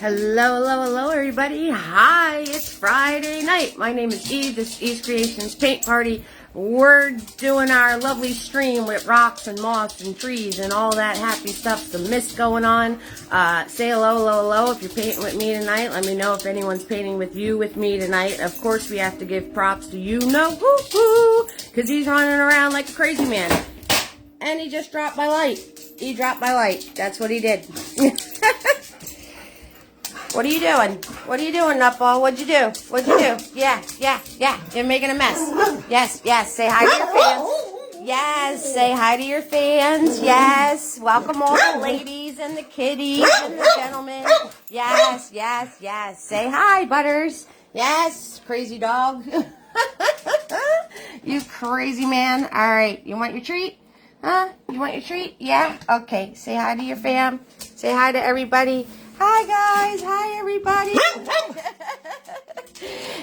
Hello, hello, hello, everybody. Hi, it's Friday night. My name is Eve. This is Eve's Creations Paint Party. We're doing our lovely stream with rocks and moss and trees and all that happy stuff. Some mist going on. Say hello, hello, hello. If you're painting with me tonight, let me know if anyone's painting with me tonight. Of course, we have to give props to you-know-who, because he's running around like a crazy man. And he just dropped my light. He dropped my light. That's what he did. What are you doing? What are you doing, Nutball? What'd you do? What'd you do? Yeah. You're making a mess. Yes. Say hi to your fans. Yes. Say hi to your fans. Yes. Welcome all the ladies and the kitties and the gentlemen. Yes. Say hi, Butters. Yes. Crazy dog. You crazy man. All right. You want your treat? Huh? You want your treat? Yeah? Okay. Say hi to your fam. Say hi to everybody. Hi, guys. Hi, everybody.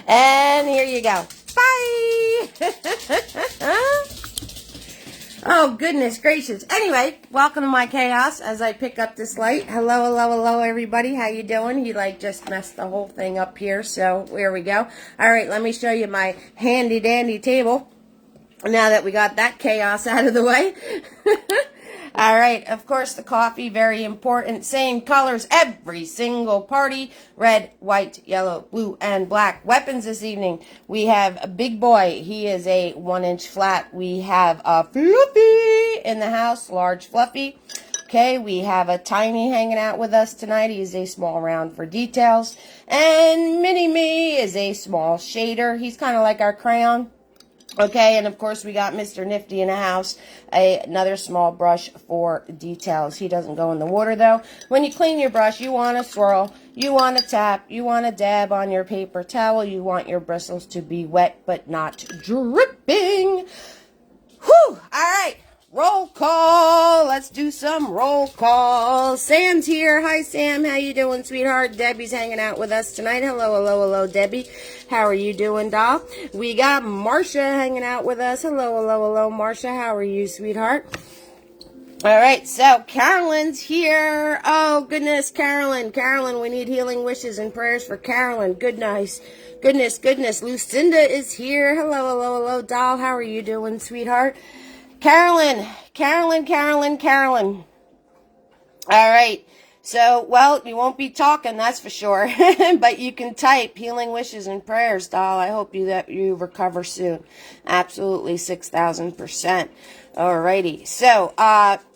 And here you go. Bye. Oh, goodness gracious. Anyway, welcome to my chaos as I pick up this light. Hello, everybody. How you doing? You, just messed the whole thing up here, so here we go. All right, let me show you my handy-dandy table now that we got that chaos out of the way. All right, of course, the coffee, very important. Same colors, every single party. Red, white, yellow, blue, and black. Weapons this evening. We have a big boy. He is a 1-inch flat. We have a fluffy in the house, large fluffy. Okay, we have a tiny hanging out with us tonight. He's a small round for details. And Mini-Me is a small shader. He's kind of like our crayon. Okay, and of course we got Mr. Nifty in the house, another small brush for details. He doesn't go in the water though. When you clean your brush, you want to swirl, you want to tap, you want to dab on your paper towel, you want your bristles to be wet but not dripping. Whew, alright. Roll call. Let's do some roll call. Sam's here. Hi, Sam. How you doing, sweetheart? Debbie's hanging out with us tonight. Hello, Debbie. How are you doing, doll? We got Marcia hanging out with us. Hello, Marcia. How are you, sweetheart? All right, so Carolyn's here. Oh, goodness, Carolyn. Carolyn, we need healing wishes and prayers for Carolyn. Goodness. Lucinda is here. Hello, doll. How are you doing, sweetheart? Carolyn. All right. So, well, you won't be talking, that's for sure. But you can type healing wishes and prayers, doll. I hope that you recover soon. Absolutely, 6,000%. Alrighty. So,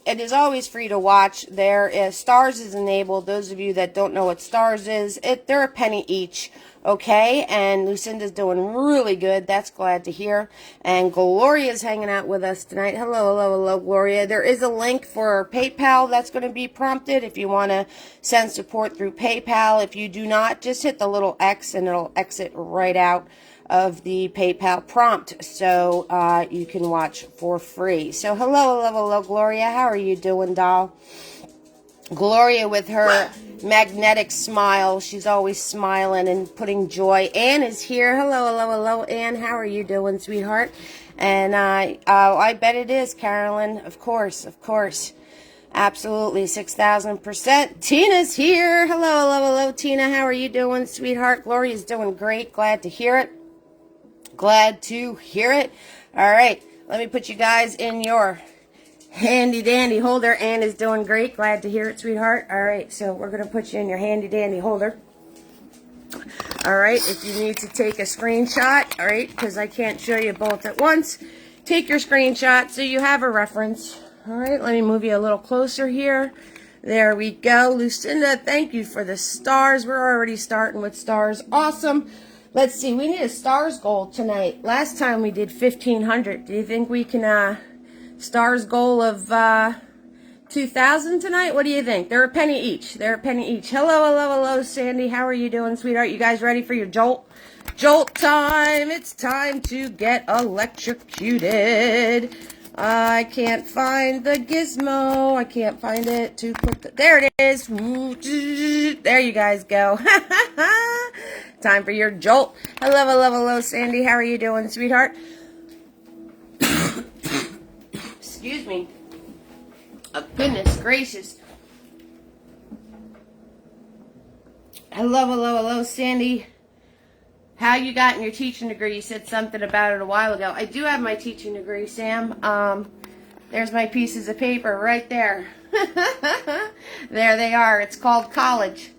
it is always free to watch. There is Stars is enabled. Those of you that don't know what Stars is, they're a penny each. Okay, and Lucinda's doing really good. That's glad to hear. And Gloria's hanging out with us tonight. Hello, Gloria. There is a link for PayPal that's going to be prompted if you want to send support through PayPal. If you do not, just hit the little X and it'll exit right out of the PayPal prompt, so you can watch for free. So hello, Gloria. How are you doing, doll? Gloria with her magnetic smile. She's always smiling and putting joy. Anne is here. Hello, Anne. How are you doing, sweetheart? And I bet it is, Carolyn. Of course. Absolutely, 6,000%. Tina's here. Hello, Tina. How are you doing, sweetheart? Gloria's doing great. Glad to hear it. All right, let me put you guys in your handy dandy holder. Anne is doing great. Glad to hear it, sweetheart. All right, so we're going to put you in your handy dandy holder. All right, if you need to take a screenshot, all right, because I can't show you both at once, take your screenshot so you have a reference. All right, let me move you a little closer here. There we go. Lucinda, thank you for the stars. We're already starting with stars. Awesome. Let's see. We need a stars goal tonight. Last time we did 1,500. Do you think we can stars goal of 2,000 tonight? What do you think? They're a penny each. Hello, Sandy. How are you doing, sweetheart? You guys ready for your jolt? Jolt time. It's time to get electrocuted. I can't find the gizmo. I can't find it to put there it is. There you guys go. Time for your jolt. Hello, Sandy. How are you doing, sweetheart? Excuse me. Oh, goodness gracious. Hello, hello, hello, Sandy. How you gotten your teaching degree? You said something about it a while ago. I do have my teaching degree, Sam. There's my pieces of paper right there. There they are. It's called college.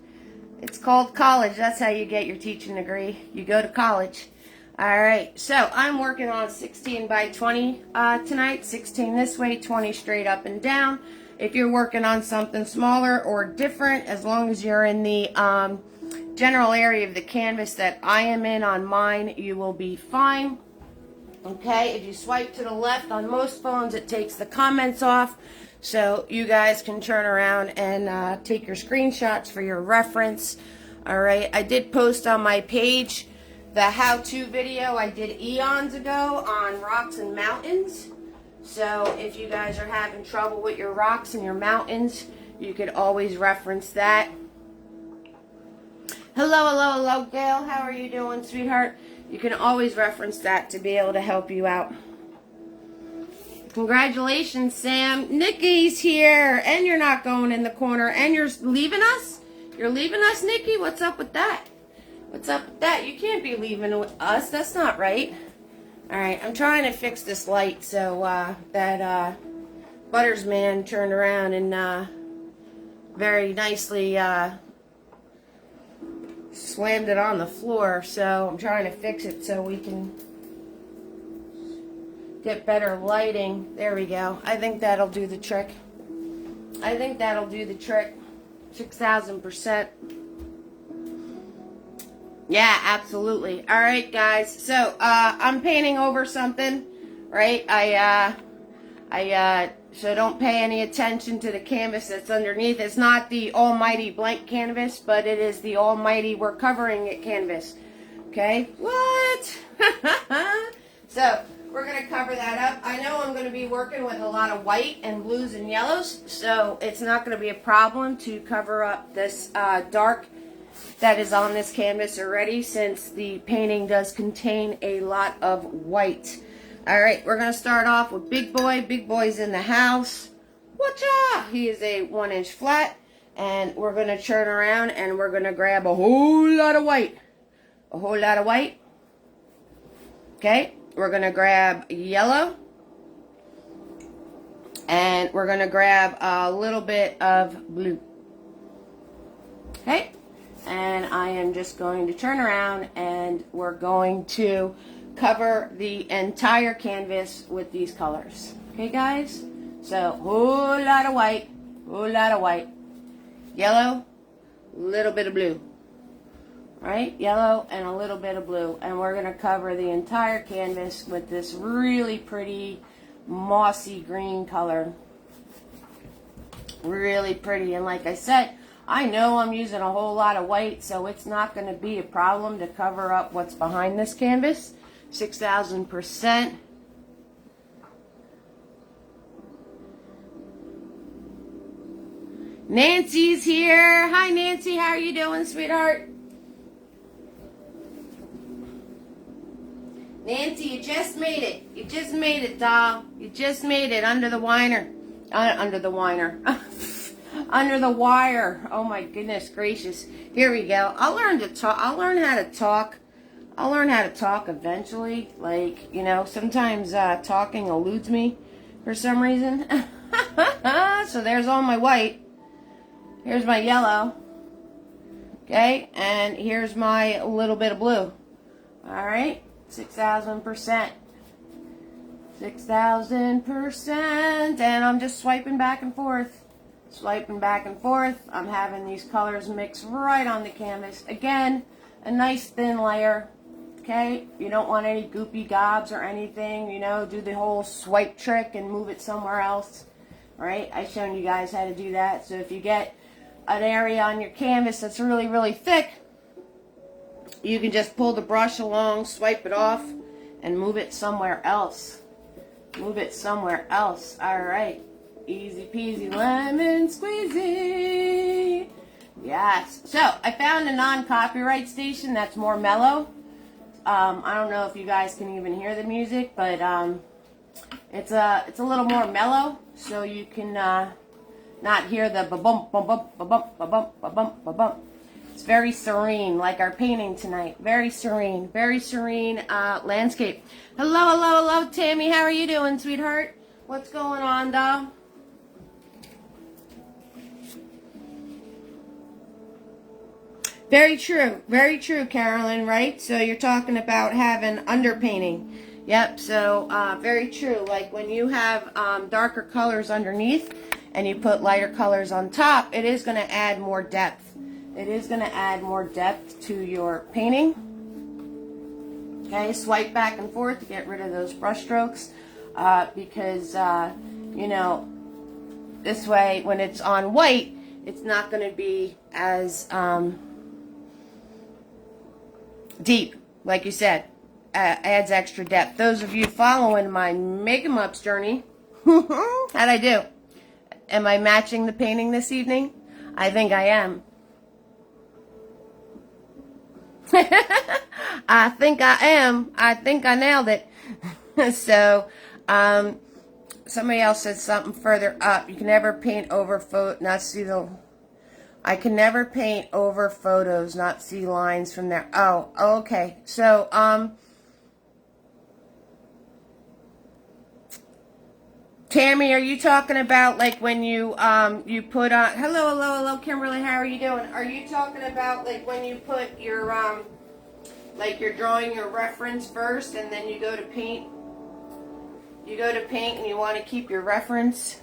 It's called college. That's how you get your teaching degree. You go to college. All right. So I'm working on 16 by 20 tonight. 16 this way, 20 straight up and down. If you're working on something smaller or different, as long as you're in the general area of the canvas that I am in on mine, you will be fine. Okay, if you swipe to the left on most phones, it takes the comments off, so you guys can turn around and take your screenshots for your reference. All right, I did post on my page the how-to video I did eons ago on rocks and mountains. So if you guys are having trouble with your rocks and your mountains, you could always reference that. Hello, hello, hello, Gail. How are you doing, sweetheart? You can always reference that to be able to help you out. Congratulations, Sam. Nikki's here, and you're not going in the corner, and you're leaving us? You're leaving us, Nikki? What's up with that? What's up with that? You can't be leaving us. That's not right. All right, I'm trying to fix this light so that Butters man turned around and very nicely slammed it on the floor. So I'm trying to fix it so we can get better lighting. There we go. I think that'll do the trick. I think that'll do the trick. 6,000%. Yeah, absolutely. All right, guys. So I'm painting over something, right? So don't pay any attention to the canvas that's underneath. It's not the almighty blank canvas, but it is the almighty we're covering it canvas. Okay? What? So we're going to cover that up. I know I'm going to be working with a lot of white and blues and yellows, so it's not going to be a problem to cover up this dark that is on this canvas already, since the painting does contain a lot of white. All right, we're going to start off with Big Boy. Big Boy's in the house. Whatcha? He is a 1-inch flat, and we're going to turn around and we're going to grab a whole lot of white. A whole lot of white. Okay, we're going to grab yellow, and we're going to grab a little bit of blue. Okay. And I am just going to turn around and we're going to cover the entire canvas with these colors. Okay, guys? So, whole lot of white, whole lot of white. Yellow, little bit of blue. Right? Yellow and a little bit of blue. And we're going to cover the entire canvas with this really pretty mossy green color. Really pretty. And like I said, I know I'm using a whole lot of white, so it's not going to be a problem to cover up what's behind this canvas. 6,000%. Nancy's here. Hi, Nancy. How are you doing, sweetheart? Nancy, you just made it. You just made it, doll. You just made it under the wire. Under the wire. Under the wire. Oh my goodness gracious. Here we go. I'll learn to talk. I'll learn how to talk. I'll learn how to talk eventually. Like, you know, sometimes talking eludes me for some reason. So there's all my white. Here's my yellow. Okay, and here's my little bit of blue. All right, 6,000%. 6,000%. And I'm just swiping back and forth. Swiping back and forth. I'm having these colors mix right on the canvas. Again, a nice thin layer. Okay, you don't want any goopy gobs or anything. You know, do the whole swipe trick and move it somewhere else. All right, I've shown you guys how to do that. So if you get an area on your canvas that's really, really thick, you can just pull the brush along, swipe it off, and move it somewhere else. Move it somewhere else. All right. Easy peasy lemon squeezy. Yes. So I found a non-copyright station that's more mellow. I don't know if you guys can even hear the music, but it's a little more mellow, so you can not hear the ba-bump, ba-bump, ba-bump, ba-bump, ba-bump, ba-bump. It's very serene, like our painting tonight. Very serene landscape. Hello, hello, hello, Tammy. How are you doing, sweetheart? What's going on, doll? Very true, Carolyn, right? So you're talking about having underpainting. Yep, so very true. Like when you have darker colors underneath and you put lighter colors on top, it is going to add more depth. It is going to add more depth to your painting. Okay, swipe back and forth to get rid of those brush strokes because, you know, this way when it's on white, it's not going to be as deep, like you said. Adds extra depth. Those of you following my Make 'em Ups journey, how'd I do? Am I matching the painting this evening? I think I am. I think I am. I think I nailed it. So, somebody else said something further up. You can never paint over not see the. I can never paint over photos, not see lines from there. Oh, okay. So, Tammy, are you talking about like when you you put on hello Kimberly, how are you doing? Are you talking about like when you put your like you're drawing your reference first and then you go to paint? You go to paint and you want to keep your reference.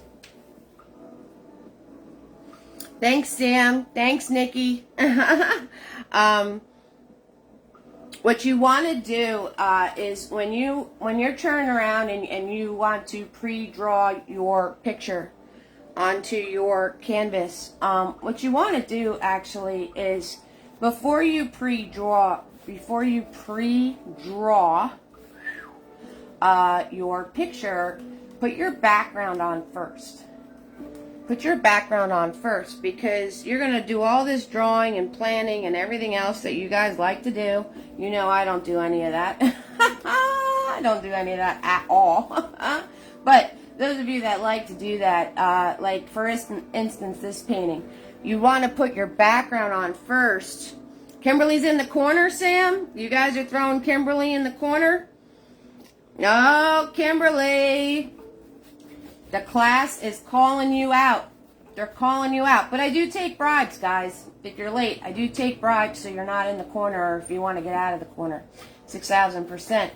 Thanks, Sam. Thanks, Nikki. What you want to do is when you're turning around and you want to pre-draw your picture onto your canvas, what you want to do actually is before you pre-draw your picture, put your background on first. Put your background on first because you're going to do all this drawing and planning and everything else that you guys like to do. You know I don't do any of that. I don't do any of that at all. But those of you that like to do that, like for instance this painting, you want to put your background on first. Kimberly's in the corner, Sam? You guys are throwing Kimberly in the corner? No, Kimberly. The class is calling you out. They're calling you out. But I do take bribes, guys. If you're late, I do take bribes so you're not in the corner or if you want to get out of the corner. 6,000%.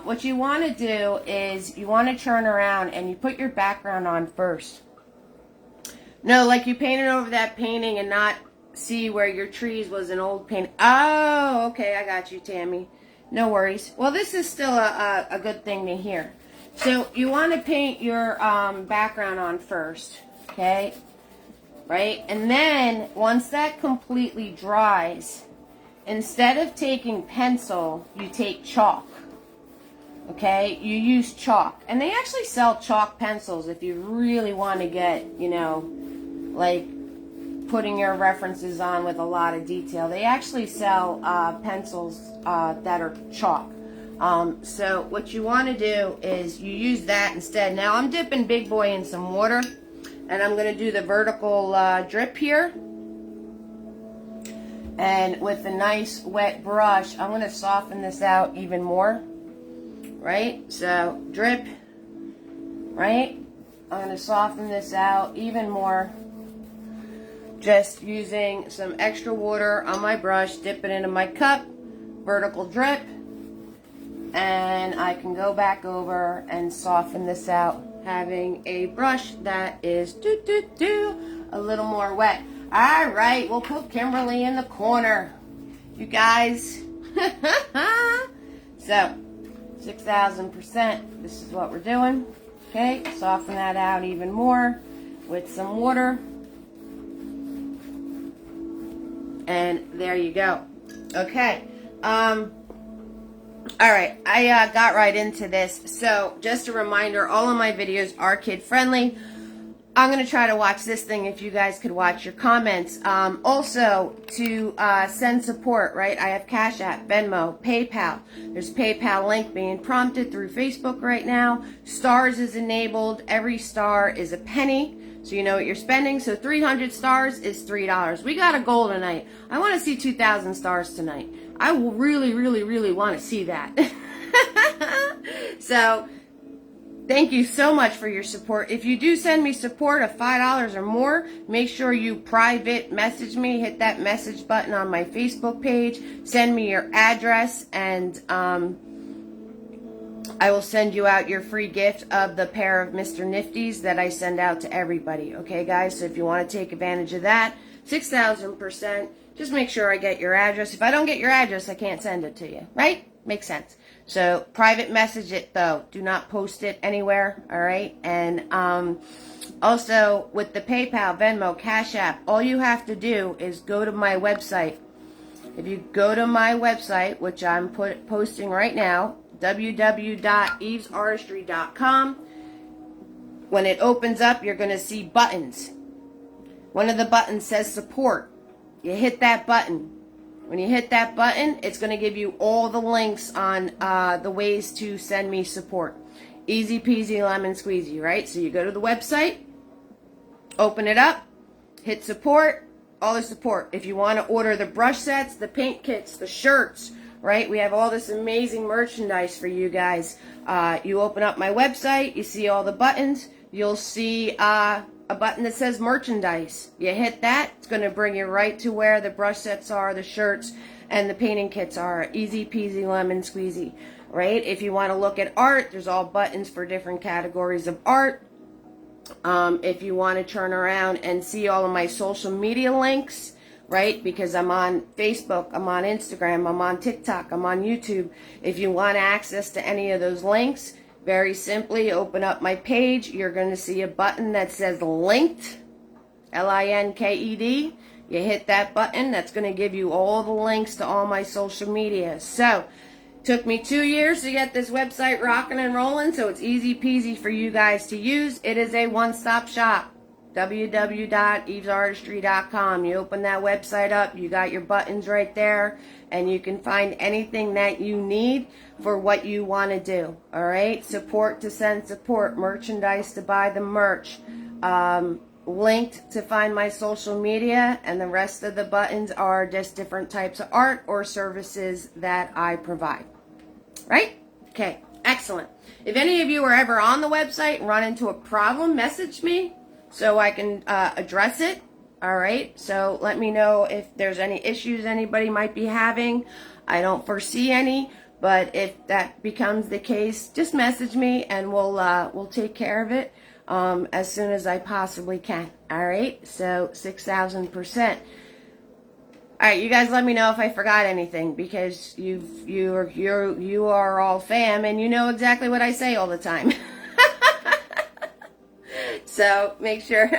What you want to do is you want to turn around and you put your background on first. No, like you painted over that painting and not see where your trees was an old painting. Oh, okay. I got you, Tammy. No worries. Well, this is still a good thing to hear. So you want to paint your background on first, okay? Right? And then once that completely dries, instead of taking pencil, you take chalk. Okay? You use chalk. And they actually sell chalk pencils if you really want to get, you know, like putting your references on with a lot of detail. They actually sell pencils that are chalk. So what you want to do is you use that instead. Now I'm dipping Big Boy in some water and I'm going to do the vertical drip here. And with a nice wet brush, I'm going to soften this out even more. Right? So drip. Right? I'm going to soften this out even more. Just using some extra water on my brush, dip it into my cup, vertical drip. And I can go back over and soften this out, having a brush that is a little more wet. All right, we'll put Kimberly in the corner, you guys. So, 6,000%. This is what we're doing. Okay, soften that out even more with some water. And there you go. Okay. Alright, I got right into this. So, just a reminder, all of my videos are kid-friendly. I'm going to try to watch this thing if you guys could watch your comments. Also, to send support, right? I have Cash App, Venmo, PayPal. There's PayPal link being prompted through Facebook right now. Stars is enabled. Every star is a penny. so you know what you're spending. So 300 stars is $3. We got a goal tonight. I want to see 2,000 stars tonight. I will really, really, really want to see that. So thank you so much for your support. If you do send me support of $5 or more, make sure you private message me. Hit that message button on my Facebook page. Send me your address, and I will send you out your free gift of the pair of Mr. Nifties that I send out to everybody. Okay, guys? So if you want to take advantage of that, 6,000%, just make sure I get your address. If I don't get your address, I can't send it to you. Right? Makes sense. So private message it, though. Do not post it anywhere. All right? And also, with the PayPal, Venmo, Cash App, all you have to do is go to my website. If you go to my website, which I'm posting right now, www.evesartistry.com. When it opens up, you're going to see buttons. One of the buttons says support. You hit that button. When you hit that button, it's going to give you all the links on the ways to send me support. Easy peasy lemon squeezy, right? So you go to the website, open it up, hit support, all the support. If you want to order the brush sets, the paint kits, the shirts, right? We have all this amazing merchandise for you guys. You open up my website, you see all the buttons. You'll see a button that says merchandise. You hit that, it's going to bring you right to where the brush sets are, the shirts, and the painting kits are. Easy peasy lemon squeezy, right? If you want to look at art, there's all buttons for different categories of art. If you want to turn around and see all of my social media links, right? Because I'm on Facebook, I'm on Instagram, I'm on TikTok, I'm on YouTube. If you want access to any of those links, very simply open up my page. You're going to see a button that says linked, Linked. You hit that button. That's going to give you all the links to all my social media. So, took me 2 years to get this website rocking and rolling, so it's easy peasy for you guys to use. It is a one-stop shop. www.evesartistry.com. You open that website up, you got your buttons right there, and you can find anything that you need for what you want to do. All right? Support to send support, merchandise to buy the merch, linked to find my social media, and the rest of the buttons are just different types of art or services that I provide. Right? Okay, excellent. If any of you are ever on the website and run into a problem, message me so I can address it. All right, so let me know if there's any issues anybody might be having. I don't foresee any, but if that becomes the case, just message me and we'll take care of it as soon as I possibly can. All right, so 6,000%. All right, you guys let me know if I forgot anything, because you are all fam and you know exactly what I say all the time. So make sure,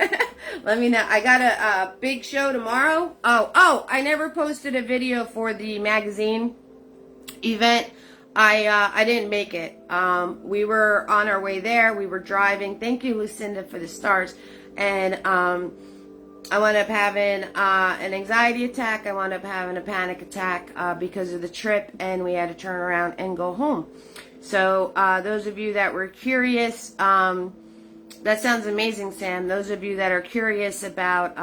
let me know. I got a big show tomorrow. Oh, I never posted a video for the magazine event. I didn't make it. We were on our way there. We were driving. Thank you, Lucinda, for the stars. And I wound up having an anxiety attack. I wound up having a panic attack because of the trip, and we had to turn around and go home. So those of you that were curious, that sounds amazing, Sam. Those of you that are curious about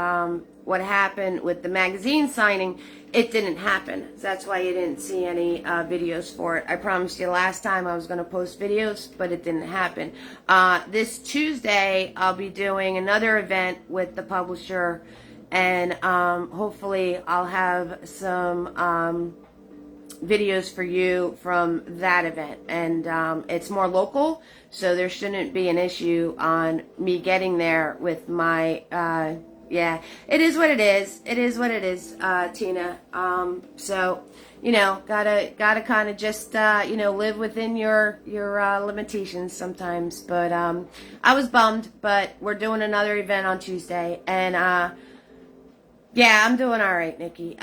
what happened with the magazine signing, it didn't happen. So that's why you didn't see any videos for it. I promised you last time I was going to post videos, but it didn't happen. This Tuesday, I'll be doing another event with the publisher, and hopefully I'll have some videos for you from that event. And it's more local, so there shouldn't be an issue on me getting there with my yeah, it is what it is. It is what it is, Tina. So, you know, gotta kind of just you know, live within your limitations sometimes. But I was bummed, but we're doing another event on Tuesday, and yeah, I'm doing all right, Nikki.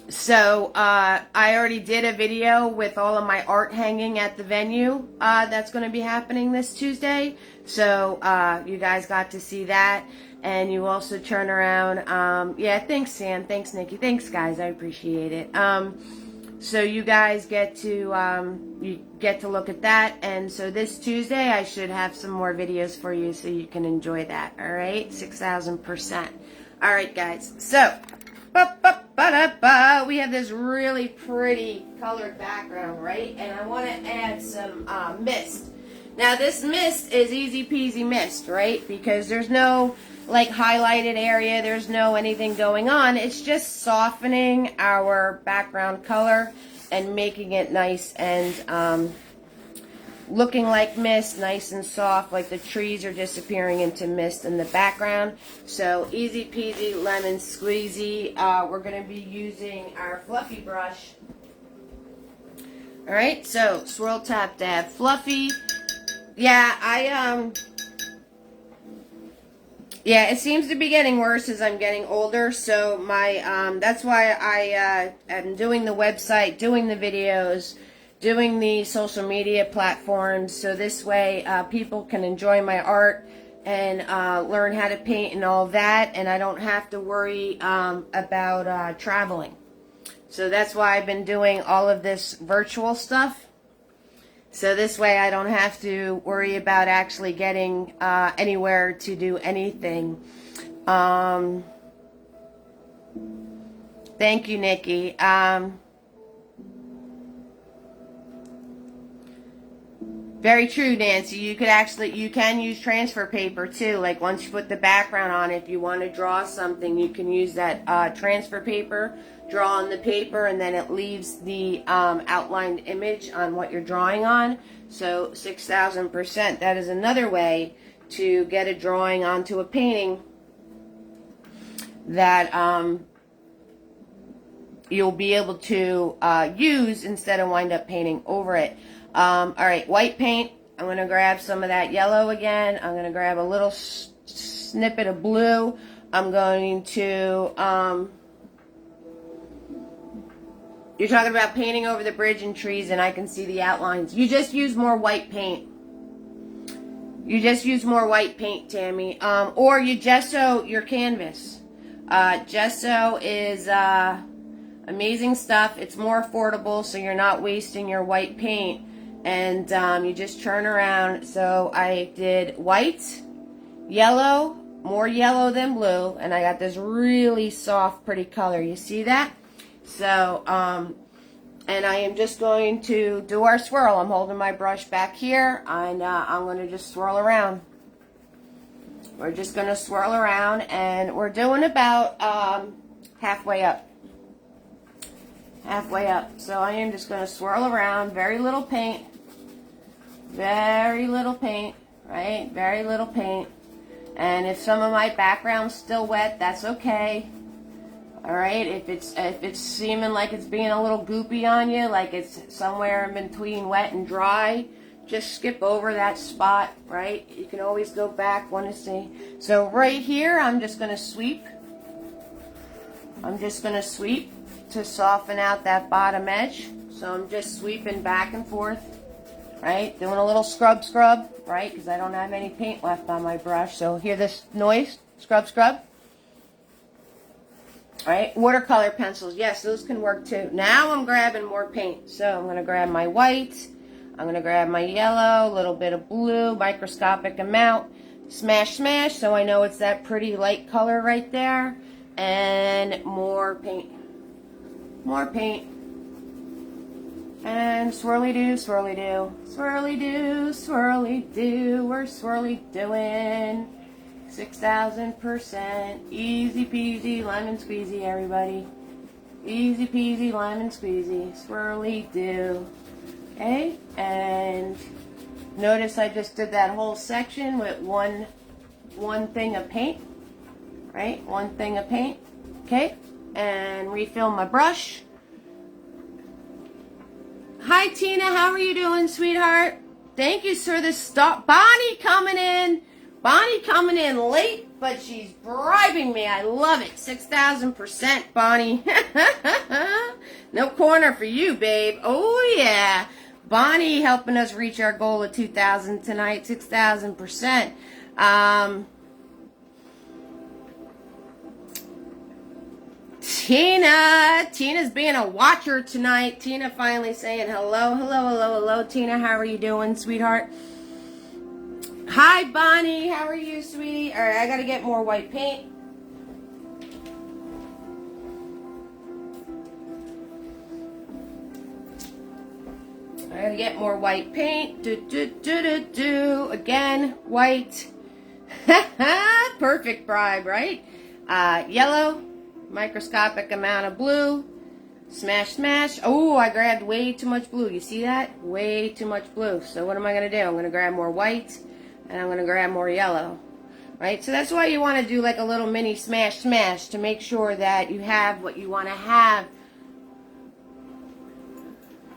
So I already did a video with all of my art hanging at the venue that's going to be happening this Tuesday. So you guys got to see that. And you also turn around. Yeah, thanks, Sam. Thanks, Nikki. Thanks, guys. I appreciate it. So you guys get to look at that. And so this Tuesday I should have some more videos for you so you can enjoy that. All right, 6,000%. All right, guys. So we have this really pretty colored background, right? And I want to add some mist. Now this mist is easy peasy mist, right? Because there's no like highlighted area, there's no anything going on. It's just softening our background color and making it nice and looking like mist, nice and soft, like the trees are disappearing into mist in the background. So easy peasy lemon squeezy. We're going to be using our fluffy brush. All right, so swirl, tap, dab, fluffy. Yeah, yeah, it seems to be getting worse as I'm getting older, so my that's why I am doing the website, doing the videos, doing the social media platforms, so this way people can enjoy my art and learn how to paint and all that, and I don't have to worry about traveling. So that's why I've been doing all of this virtual stuff. So this way I don't have to worry about actually getting anywhere to do anything. Thank you, Nikki. Very true, Nancy. You can use transfer paper too. Like once you put the background on, if you want to draw something, you can use that transfer paper, draw on the paper, and then it leaves the outlined image on what you're drawing on. So 6,000%. That is another way to get a drawing onto a painting that you'll be able to use instead of wind up painting over it. All right, white paint. I'm going to grab some of that yellow again. I'm going to grab a little snippet of blue. I'm going to, you're talking about painting over the bridge and trees, and I can see the outlines. You just use more white paint. You just use more white paint, Tammy. Or you gesso your canvas. Gesso is amazing stuff. It's more affordable, so you're not wasting your white paint. And you just turn around. So I did white, yellow, more yellow than blue, and I got this really soft, pretty color. You see that? So, and I am just going to do our swirl. I'm holding my brush back here, and I'm going to just swirl around. We're just going to swirl around, and we're doing about halfway up. Halfway up. So I am just going to swirl around, very little paint. Very little paint, right? Very little paint. And if some of my background's still wet, that's okay. All right, if it's seeming like it's being a little goopy on you, like it's somewhere in between wet and dry, just skip over that spot, right? You can always go back, want to see. So right here, I'm just going to sweep. I'm just going to sweep to soften out that bottom edge. So I'm just sweeping back and forth, right? Doing a little scrub, right? Because I don't have any paint left on my brush. So hear this noise? Scrub. Right? Watercolor pencils. Yes, those can work too. Now I'm grabbing more paint. So I'm going to grab my white. I'm going to grab my yellow, a little bit of blue, microscopic amount. Smash, so I know it's that pretty light color right there. And more paint. More paint. And swirly-do, swirly-do. Swirly-do, swirly-do. We're swirly-doing. 6,000%. Easy peasy, lemon squeezy, everybody. Easy peasy, lemon squeezy. Swirly-do. Okay, and notice I just did that whole section with one thing of paint, right? One thing of paint, okay? And refill my brush. Hi, Tina, how are you doing, sweetheart? Thank you, sir. This stop. Bonnie coming in. Bonnie coming in late, but she's bribing me. I love it. 6,000%, Bonnie. No corner for you, babe. Oh, yeah. Bonnie helping us reach our goal of 2,000 tonight, 6,000%. Tina. Tina's being a watcher tonight. Tina finally saying hello, hello, hello, hello. Tina, how are you doing, sweetheart? Hi, Bonnie. How are you, sweetie? All right, I got to get more white paint. I got to get more white paint. Again, white. Perfect bribe, right? Yellow. Microscopic amount of blue. Smash, smash. Oh, I grabbed way too much blue. You see that? Way too much blue. So what am I going to do? I'm going to grab more white, and I'm going to grab more yellow. Right? So that's why you want to do like a little mini smash, smash to make sure that you have what you want to have.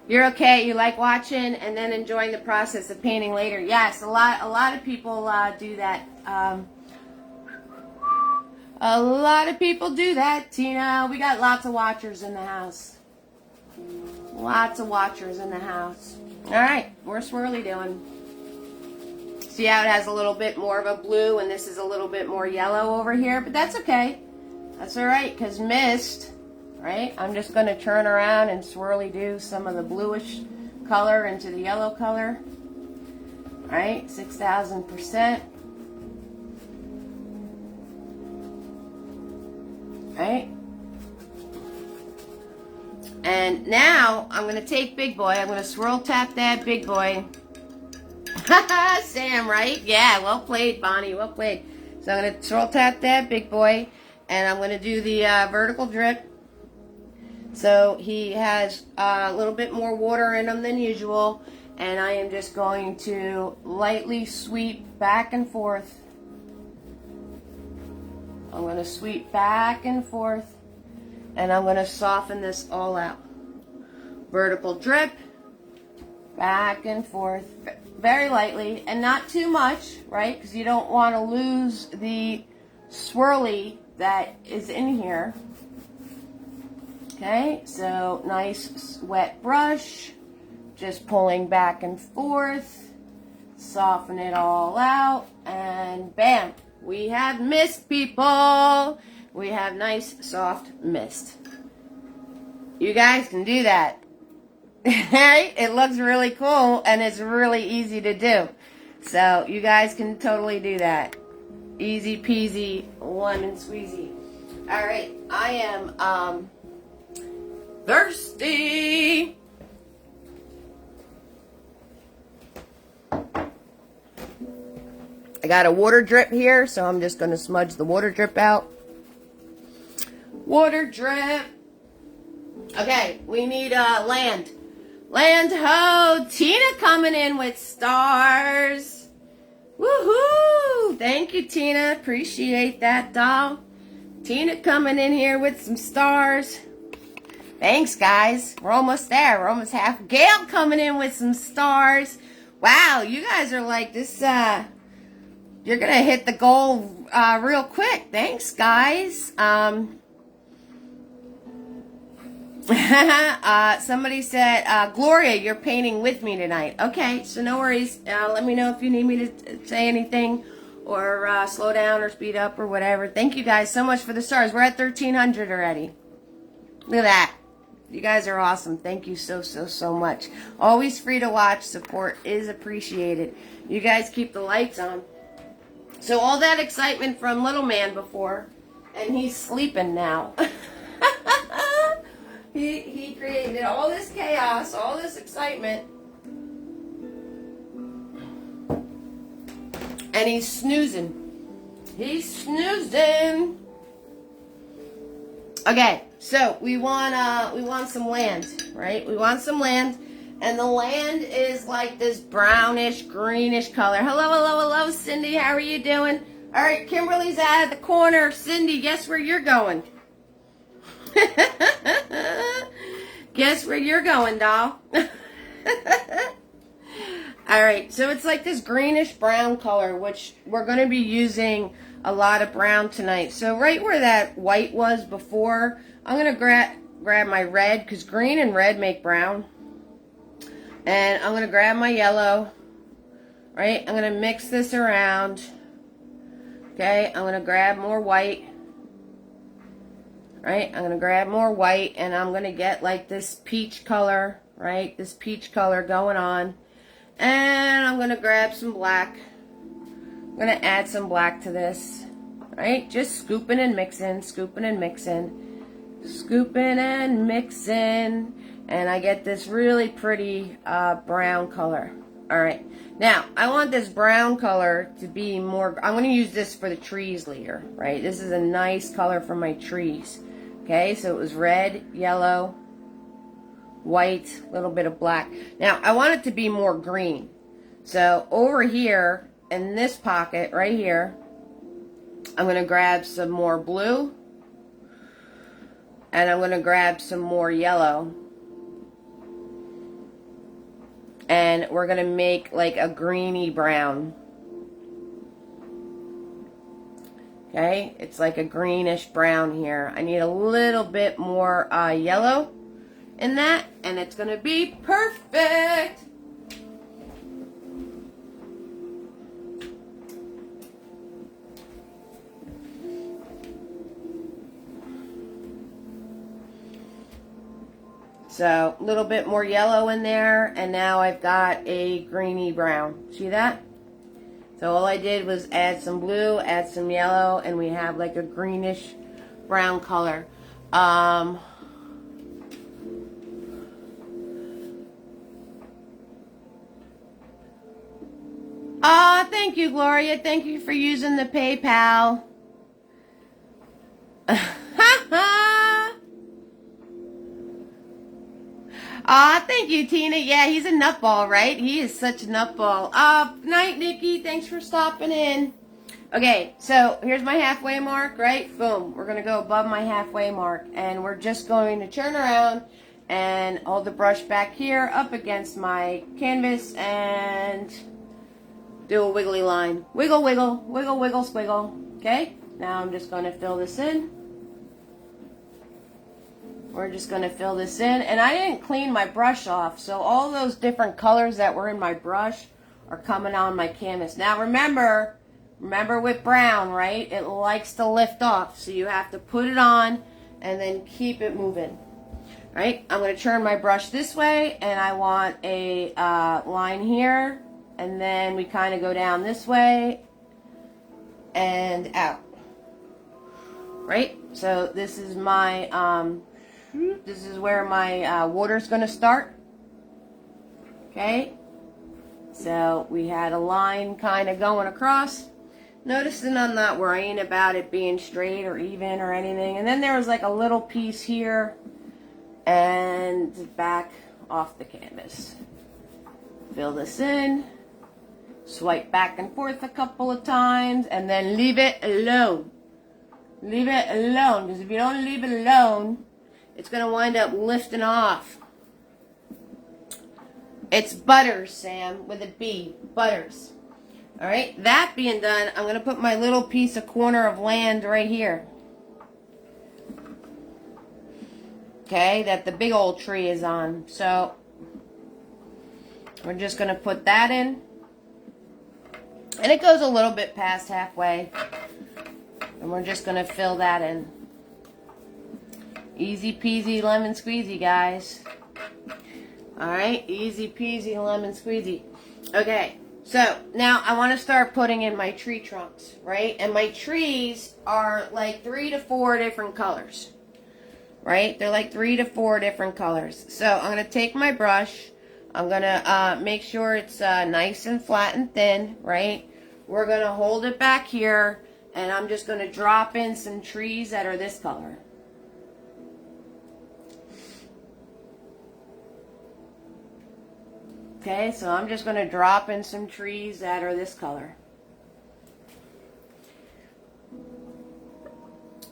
You're okay. You like watching and then enjoying the process of painting later. Yes, a lot of people do that. A lot of people do that, Tina. We got lots of watchers in the house. Lots of watchers in the house. All right, where's Swirly doing? See how it has a little bit more of a blue and this is a little bit more yellow over here? But that's okay. That's all right, because mist, right? I'm just going to turn around and Swirly do some of the bluish color into the yellow color. All right, 6,000%. Right? And now I'm going to take Big Boy. I'm going to swirl tap that Big Boy. Sam, right? Yeah, well played, Bonnie. Well played. So I'm going to swirl tap that Big Boy. And I'm going to do the vertical drip. So he has a little bit more water in him than usual. And I am just going to lightly sweep back and forth. I'm going to sweep back and forth, and I'm going to soften this all out. Vertical drip, back and forth, very lightly, and not too much, right? Because you don't want to lose the swirly that is in here. Okay, so nice wet brush, just pulling back and forth, soften it all out, and bam. We have mist, people. We have nice, soft mist. You guys can do that. Right? It looks really cool, and it's really easy to do. So, you guys can totally do that. Easy peasy, lemon squeezy. All right. I am thirsty. I got a water drip here, so I'm just going to smudge the water drip out. Water drip. Okay, we need land. Land ho! Tina coming in with stars. Woohoo! Thank you, Tina. Appreciate that, doll. Tina coming in here with some stars. Thanks, guys. We're almost there. We're almost half. Gail coming in with some stars. Wow, you guys are like this, you're going to hit the goal real quick. Thanks, guys. Somebody said, Gloria, you're painting with me tonight. Okay, so no worries. Let me know if you need me to say anything or slow down or speed up or whatever. Thank you guys so much for the stars. We're at 1,300 already. Look at that. You guys are awesome. Thank you so, so, so much. Always free to watch. Support is appreciated. You guys keep the lights on. So all that excitement from little man before, and he's sleeping now. he created all this chaos, all this excitement, and he's snoozing. He's snoozing. Okay, so we want some land, right? We want some land. And the land is like this brownish, greenish color. Hello, hello, hello, Cindy. How are you doing? All right, Kimberly's out of the corner. Cindy, guess where you're going? Guess where you're going, doll? All right, so it's like this greenish brown color, which we're going to be using a lot of brown tonight. So right where that white was before, I'm going to grab my red, because green and red make brown. And I'm going to grab my yellow, right? I'm going to mix this around. Okay, I'm going to grab more white. right? I'm going to grab more white, and I'm going to get like this peach color, right? This peach color going on. And I'm going to grab some black. I'm going to add some black to this, right? Just scooping and mixing, scooping and mixing, scooping and mixing. And I get this really pretty brown color. All right. Now, I want this brown color to be more, I'm going to use this for the trees later, right? This is a nice color for my trees. Okay, so it was red, yellow, white, a little bit of black. Now, I want it to be more green. So over here, in this pocket right here, I'm going to grab some more blue. And I'm going to grab some more yellow. And we're going to make like a greeny brown. Okay, it's like a greenish brown here. I need a little bit more yellow in that, and it's going to be perfect. So a little bit more yellow in there, and now I've got a greeny brown. See that? So all I did was add some blue, add some yellow, and we have like a greenish brown color. Thank you, Gloria. Thank you for using the PayPal. Thank you, Tina. Yeah, he's a nutball, right? He is such a nutball. Night, Nikki. Thanks for stopping in. Okay, so here's my halfway mark, right? Boom. We're going to go above my halfway mark. And we're just going to turn around and hold the brush back here up against my canvas and do a wiggly line. Wiggle, wiggle, wiggle, wiggle, squiggle. Okay? Now I'm just going to fill this in. We're just going to fill this in. And I didn't clean my brush off, so all those different colors that were in my brush are coming on my canvas. Now remember with brown, right? It likes to lift off, so you have to put it on and then keep it moving. Right? I'm going to turn my brush this way, and I want a line here, and then we kind of go down this way and out. Right? So this is my this is where my water's going to start. Okay? So we had a line kind of going across. Noticing I'm not worrying about it being straight or even or anything. And then there was like a little piece here and back off the canvas. Fill this in. Swipe back and forth a couple of times and then leave it alone. Leave it alone, because if you don't leave it alone, it's going to wind up lifting off. It's Butters, Sam, with a B. Butters. Alright, that being done, I'm going to put my little piece of corner of land right here. Okay, that the big old tree is on. So, we're just going to put that in. And it goes a little bit past halfway. And we're just going to fill that in. Easy peasy lemon squeezy, guys. Alright, easy peasy lemon squeezy. Okay, so now I want to start putting in my tree trunks, right? And my trees are like 3 to 4 different colors. Right? They're like 3 to 4 different colors. So I'm going to take my brush. I'm going to make sure it's nice and flat and thin, right? We're going to hold it back here. And I'm just going to drop in some trees that are this color. Okay, so I'm just going to drop in some trees that are this color.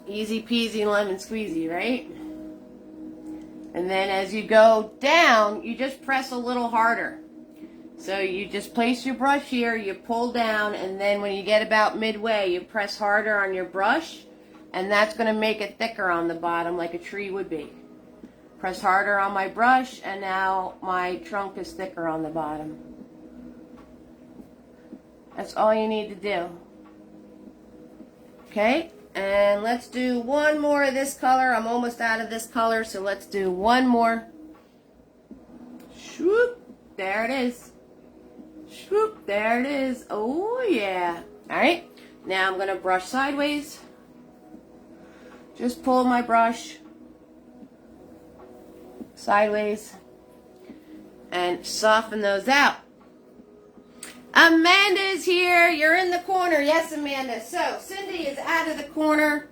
Easy peasy lemon squeezy, right? And then as you go down, you just press a little harder. So you just place your brush here, you pull down, and then when you get about midway, you press harder on your brush, and that's going to make it thicker on the bottom like a tree would be. Press harder on my brush, and now my trunk is thicker on the bottom. That's all you need to do. Okay? And let's do one more of this color. I'm almost out of this color, so let's do one more. Swoop. There it is. Swoop. There it is. Oh, yeah. All right. Now I'm going to brush sideways. Just pull my brush sideways and soften those out. Amanda's here. You're in the corner. Yes, Amanda. So, Cindy is out of the corner.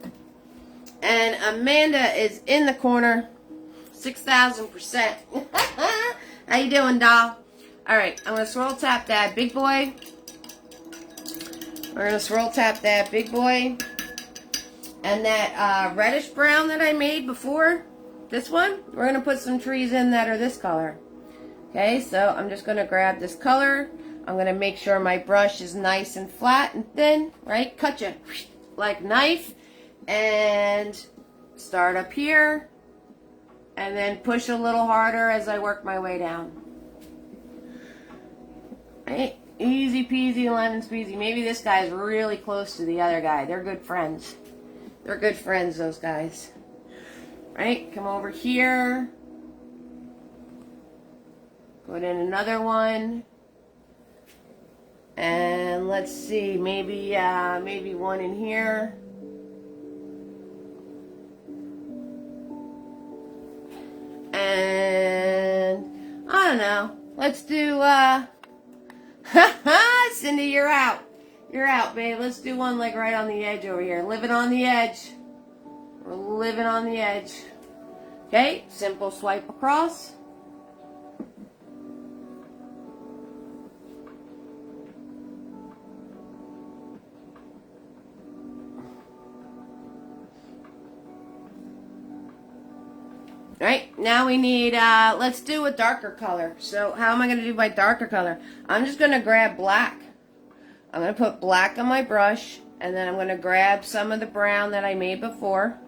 And Amanda is in the corner. 6,000%. How you doing, doll? All right. I'm going to swirl tap that big boy. We're going to swirl tap that big boy. And that reddish brown that I made before, this one, we're going to put some trees in that are this color. Okay, so I'm just going to grab this color. I'm going to make sure my brush is nice and flat and thin, right? Cut you like knife. And start up here. And then push a little harder as I work my way down. Right? Easy peasy, lemon squeezy. Maybe this guy's really close to the other guy. They're good friends. They're good friends, those guys. Right? Come over here. Put in another one. And let's see, maybe one in here. And I don't know. Let's do Cindy, you're out. You're out, babe. Let's do one like right on the edge over here. Living on the edge. We're living on the edge. Okay, simple swipe across. All right, now we need, let's do a darker color. So how am I going to do my darker color? I'm just going to grab black. I'm going to put black on my brush, and then I'm going to grab some of the brown that I made before.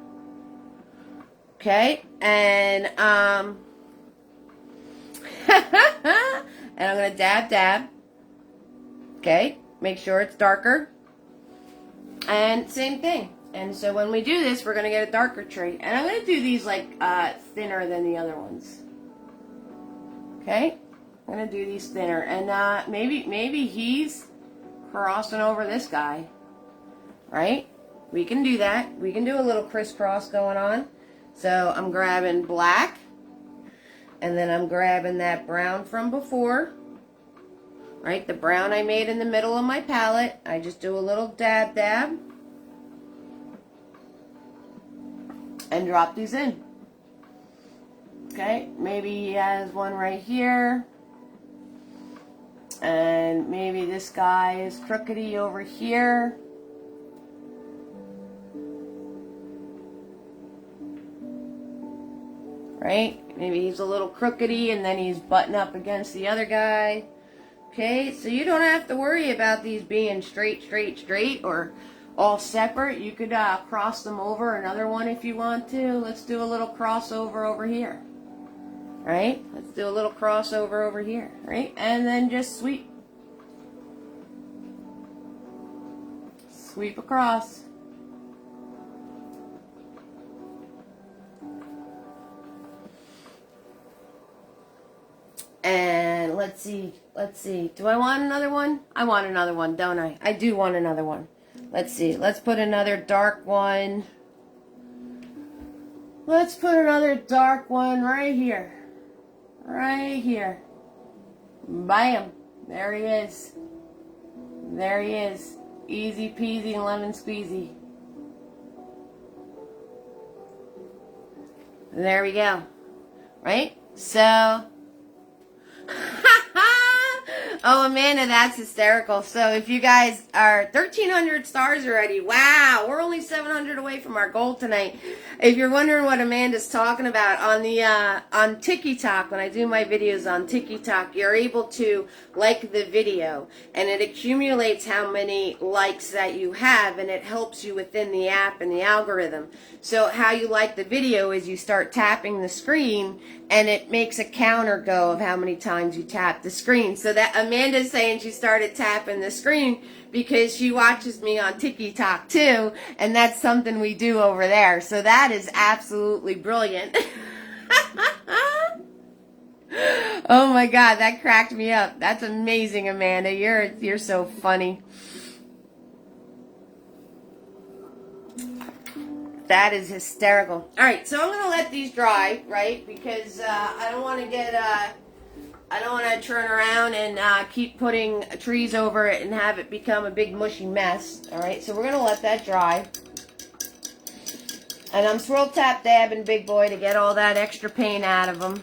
Okay, and and I'm going to dab. Okay, make sure it's darker. And same thing. And so when we do this, we're going to get a darker tree. And I'm going to do these like thinner than the other ones. Okay? I'm going to do these thinner. And maybe he's crossing over this guy. Right? We can do that. We can do a little crisscross going on. So I'm grabbing black. And then I'm grabbing that brown from before. Right? The brown I made in the middle of my palette. I just do a little dab. And drop these in. Okay, maybe he has one right here. And maybe this guy is crookedy over here. Right? Maybe he's a little crookedy and then he's butting up against the other guy. Okay, so you don't have to worry about these being straight, or all separate. You could cross them over another one if you want to. Let's do a little crossover over here. Right? Let's do a little crossover over here. Right? And then just sweep. Sweep across. And let's see. Do I want another one? I want another one, don't I? I do want another one. Let's see. Let's put another dark one. Let's put another dark one right here. Right here. Bam. There he is. There he is. Easy peasy lemon squeezy. There we go. Right? So... Oh, Amanda, that's hysterical. So if you guys are 1,300 stars already, wow, we're only 700 away from our goal tonight. If you're wondering what Amanda's talking about, on TikTok, when I do my videos on TikTok, you're able to like the video, and it accumulates how many likes that you have, and it helps you within the app and the algorithm. So how you like the video is you start tapping the screen, and it makes a counter go of how many times you tap the screen. So that Amanda's saying she started tapping the screen because she watches me on TikTok too, and that's something we do over there. So that is absolutely brilliant. Oh my God, that cracked me up. That's amazing, Amanda. You're so funny. That is hysterical. All right, so I'm gonna let these dry, right? Because I don't want to get I don't want to turn around and keep putting trees over it and have it become a big mushy mess. All right, so we're gonna let that dry. And I'm swirl tap dabbing Big Boy to get all that extra paint out of them.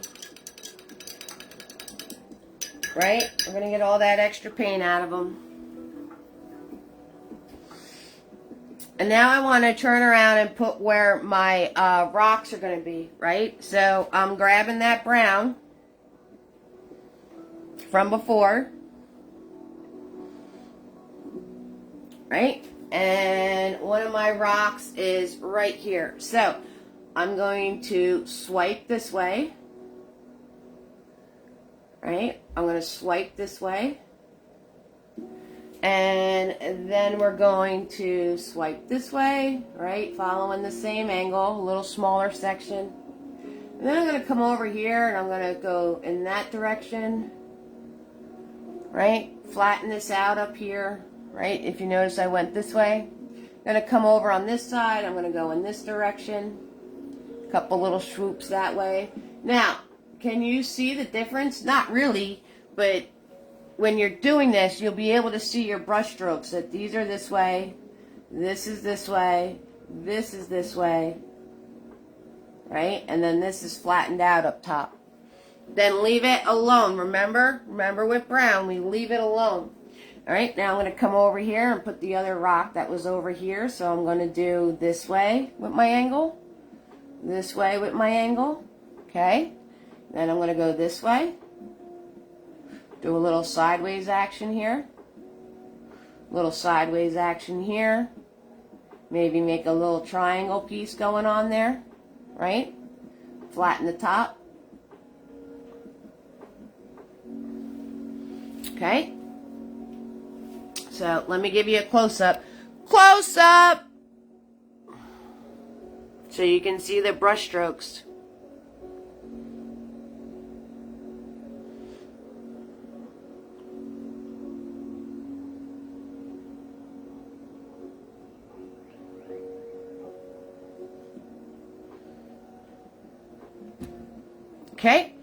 Right? We're going to get all that extra paint out of them. And now I want to turn around and put where my rocks are going to be, right? So I'm grabbing that brown from before. Right? And one of my rocks is right here. So I'm going to swipe this way. Right? I'm going to swipe this way. And then we're going to swipe this way, right? Following the same angle, a little smaller section. And then I'm going to come over here and I'm going to go in that direction. Right? Flatten this out up here. Right? If you notice I went this way. I'm going to come over on this side. I'm going to go in this direction. A couple little swoops that way. Now, can you see the difference? Not really, but when you're doing this, you'll be able to see your brush strokes. That these are this way, this is this way, this is this way, right? And then this is flattened out up top. Then leave it alone. Remember with brown, we leave it alone. All right, now I'm going to come over here and put the other rock that was over here. So I'm going to do this way with my angle, this way with my angle, okay? Then I'm going to go this way, do a little sideways action here, little sideways action here, maybe make a little triangle piece going on there, right? Flatten the top. Okay? So let me give you a close-up. Close-up! So you can see the brush strokes. Okay,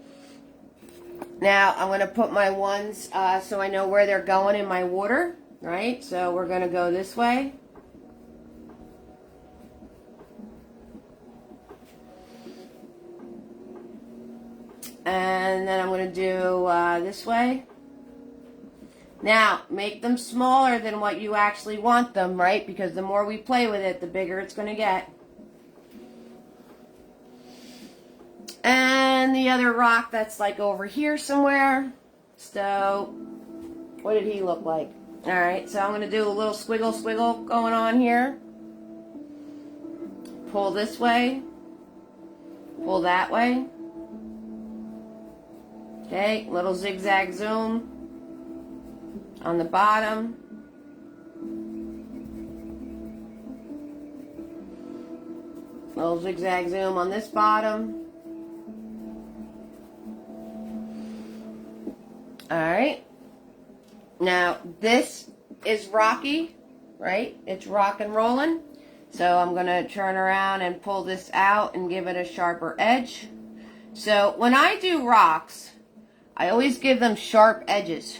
now I'm going to put my ones so I know where they're going in my water, right? So we're going to go this way. And then I'm going to do this way. Now, make them smaller than what you actually want them, right? Because the more we play with it, the bigger it's going to get. And the other rock that's like over here somewhere. So, what did he look like? Alright, so I'm going to do a little squiggle going on here. Pull this way. Pull that way. Okay, little zigzag zoom on the bottom. Little zigzag zoom on this bottom. Alright, now this is rocky, right? It's rock and rolling. So I'm going to turn around and pull this out and give it a sharper edge. So when I do rocks, I always give them sharp edges.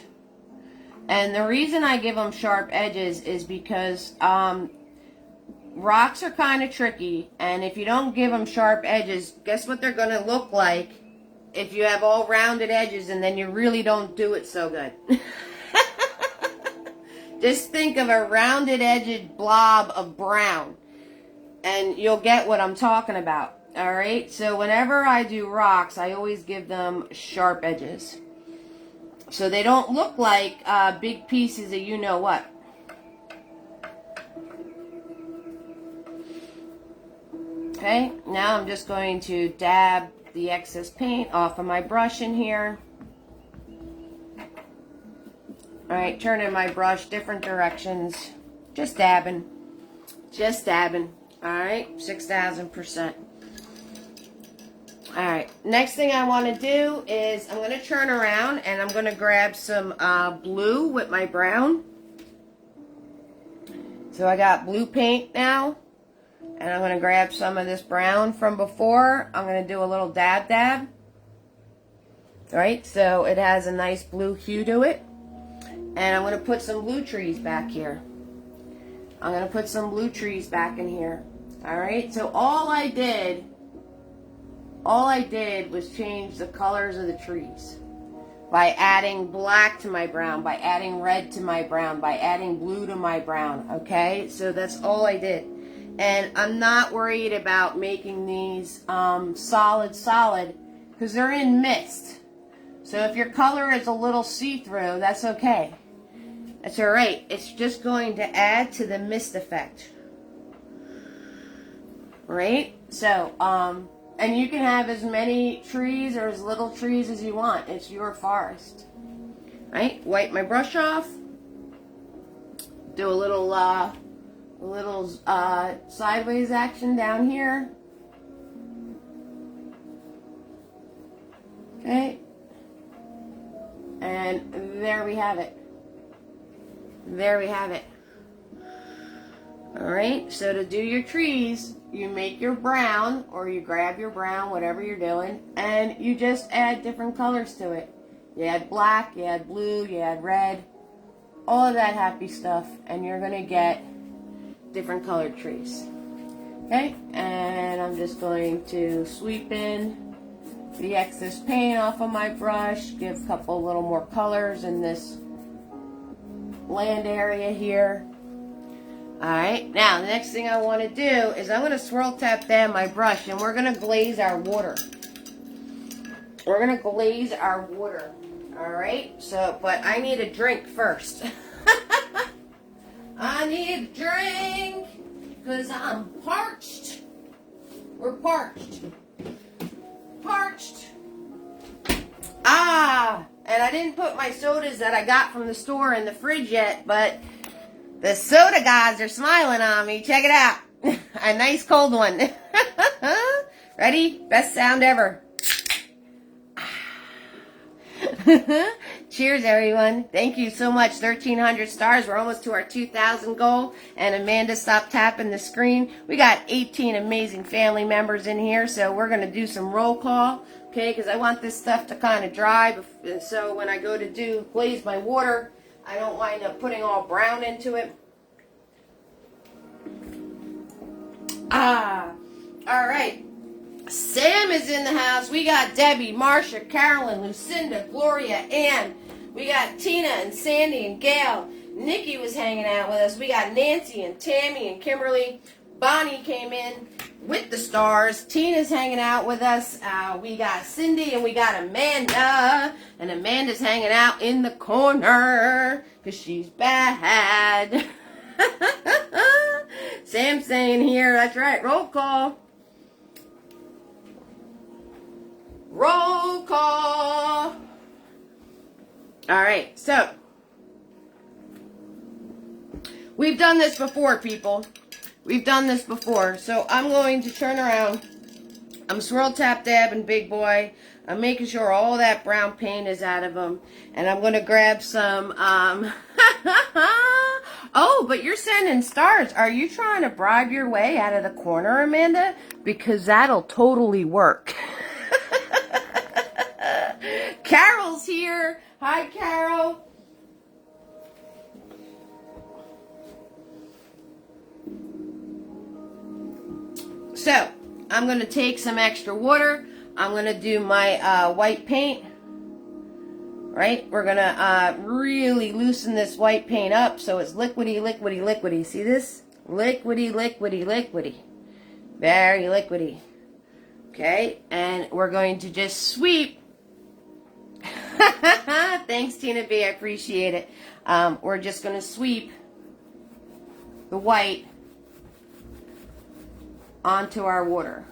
And the reason I give them sharp edges is because rocks are kind of tricky. And if you don't give them sharp edges, guess what they're going to look like? If you have all rounded edges and then you really don't do it so good. Just think of a rounded edged blob of brown and you'll get what I'm talking about. Alright, so whenever I do rocks, I always give them sharp edges. So they don't look like big pieces of you know what. Okay, now I'm just going to dab the excess paint off of my brush in here. All right, turning my brush different directions. Just dabbing. Just dabbing. All right, 6,000%. All right, next thing I want to do is I'm going to turn around and I'm going to grab some blue with my brown. So I got blue paint now, and I'm going to grab some of this brown from before. I'm going to do a little dab. All right, so it has a nice blue hue to it. And I'm going to put some blue trees back here. I'm going to put some blue trees back in here. All right, so all I did was change the colors of the trees by adding black to my brown, by adding red to my brown, by adding blue to my brown. Okay, so that's all I did. And I'm not worried about making these solid because they're in mist. So if your color is a little see-through, that's okay. That's all right. It's just going to add to the mist effect. Right? So, and you can have as many trees or as little trees as you want. It's your forest. Right? Wipe my brush off. Do a little sideways action down here. Okay. And there we have it. There we have it. Alright, so to do your trees, you make your brown, or you grab your brown, whatever you're doing, and you just add different colors to it. You add black, you add blue, you add red, all of that happy stuff, and you're going to get different colored trees. Okay, and I'm just going to sweep in the excess paint off of my brush, give a couple little more colors in this land area here. Alright, now the next thing I want to do is I'm going to swirl tap down my brush and we're going to glaze our water. We're going to glaze our water. Alright, so, but I need a drink first. I need a drink because I'm parched. We're parched. Parched. And I didn't put my sodas that I got from the store in the fridge yet, but the soda gods are smiling on me. Check it out. A nice cold one. Ready? Best sound ever. Cheers, everyone. Thank you so much. 1,300 stars. We're almost to our 2,000 goal. And Amanda stopped tapping the screen. We got 18 amazing family members in here, so we're going to do some roll call, okay, because I want this stuff to kind of dry. So when I go to glaze my water, I don't wind up putting all brown into it. All right. Sam is in the house. We got Debbie, Marcia, Carolyn, Lucinda, Gloria, Ann. We got Tina and Sandy and Gail. Nikki was hanging out with us. We got Nancy and Tammy and Kimberly. Bonnie came in with the stars. Tina's hanging out with us. We got Cindy and we got Amanda. And Amanda's hanging out in the corner because she's bad. Sam's saying here, that's right, roll call. Roll call. All right, so we've done this before, people. We've done this before. So I'm going to turn around. I'm swirl tap dabbing, big boy. I'm making sure all that brown paint is out of them. And I'm going to grab some, oh, but you're sending stars. Are you trying to bribe your way out of the corner, Amanda? Because that'll totally work. Carol's here. Hi, Carol. So, I'm going to take some extra water. I'm going to do my white paint. Right? We're going to really loosen this white paint up so it's liquidy, liquidy, liquidy. See this? Liquidy, liquidy, liquidy. Very liquidy. Okay? And we're going to just sweep. Thanks, Tina B. I appreciate it. We're just going to sweep the white onto our water.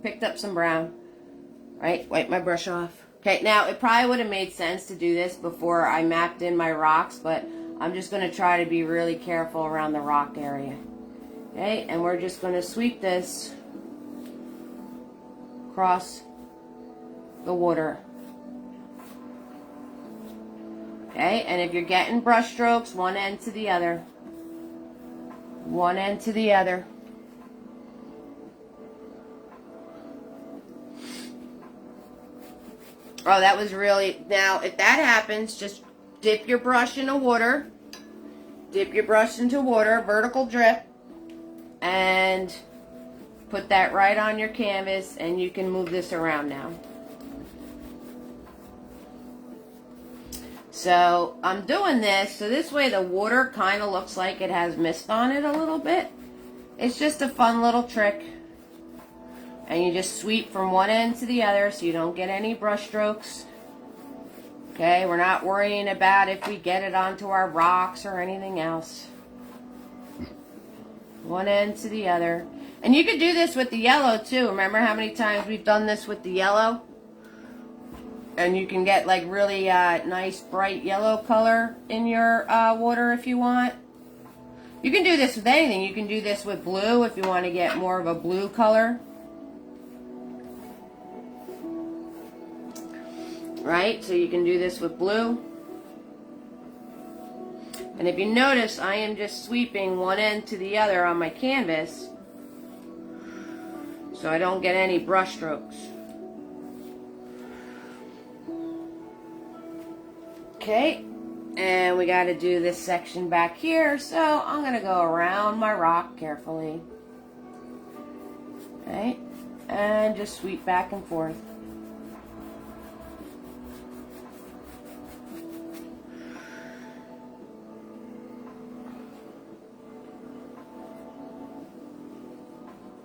Picked up some brown. Right? Wipe my brush off. Okay, now it probably would have made sense to do this before I mapped in my rocks, but I'm just going to try to be really careful around the rock area. Okay, and we're just going to sweep this across the water. Okay, and if you're getting brush strokes, one end to the other. One end to the other. Oh, that was really... Now, if that happens, just dip your brush into water. Dip your brush into water, vertical drip. And put that right on your canvas, and you can move this around now. So I'm doing this so this way the water kind of looks like it has mist on it a little bit. It's just a fun little trick. And you just sweep from one end to the other so you don't get any brush strokes. Okay, we're not worrying about if we get it onto our rocks or anything else. One end to the other. And you could do this with the yellow too. Remember how many times we've done this with the yellow? And you can get like really nice bright yellow color in your water if you want. You can do this with anything. You can do this with blue if you want to get more of a blue color. Right? So you can do this with blue. And if you notice, I am just sweeping one end to the other on my canvas so I don't get any brush strokes. Okay, and we got to do this section back here, so I'm going to go around my rock carefully. Okay, and just sweep back and forth.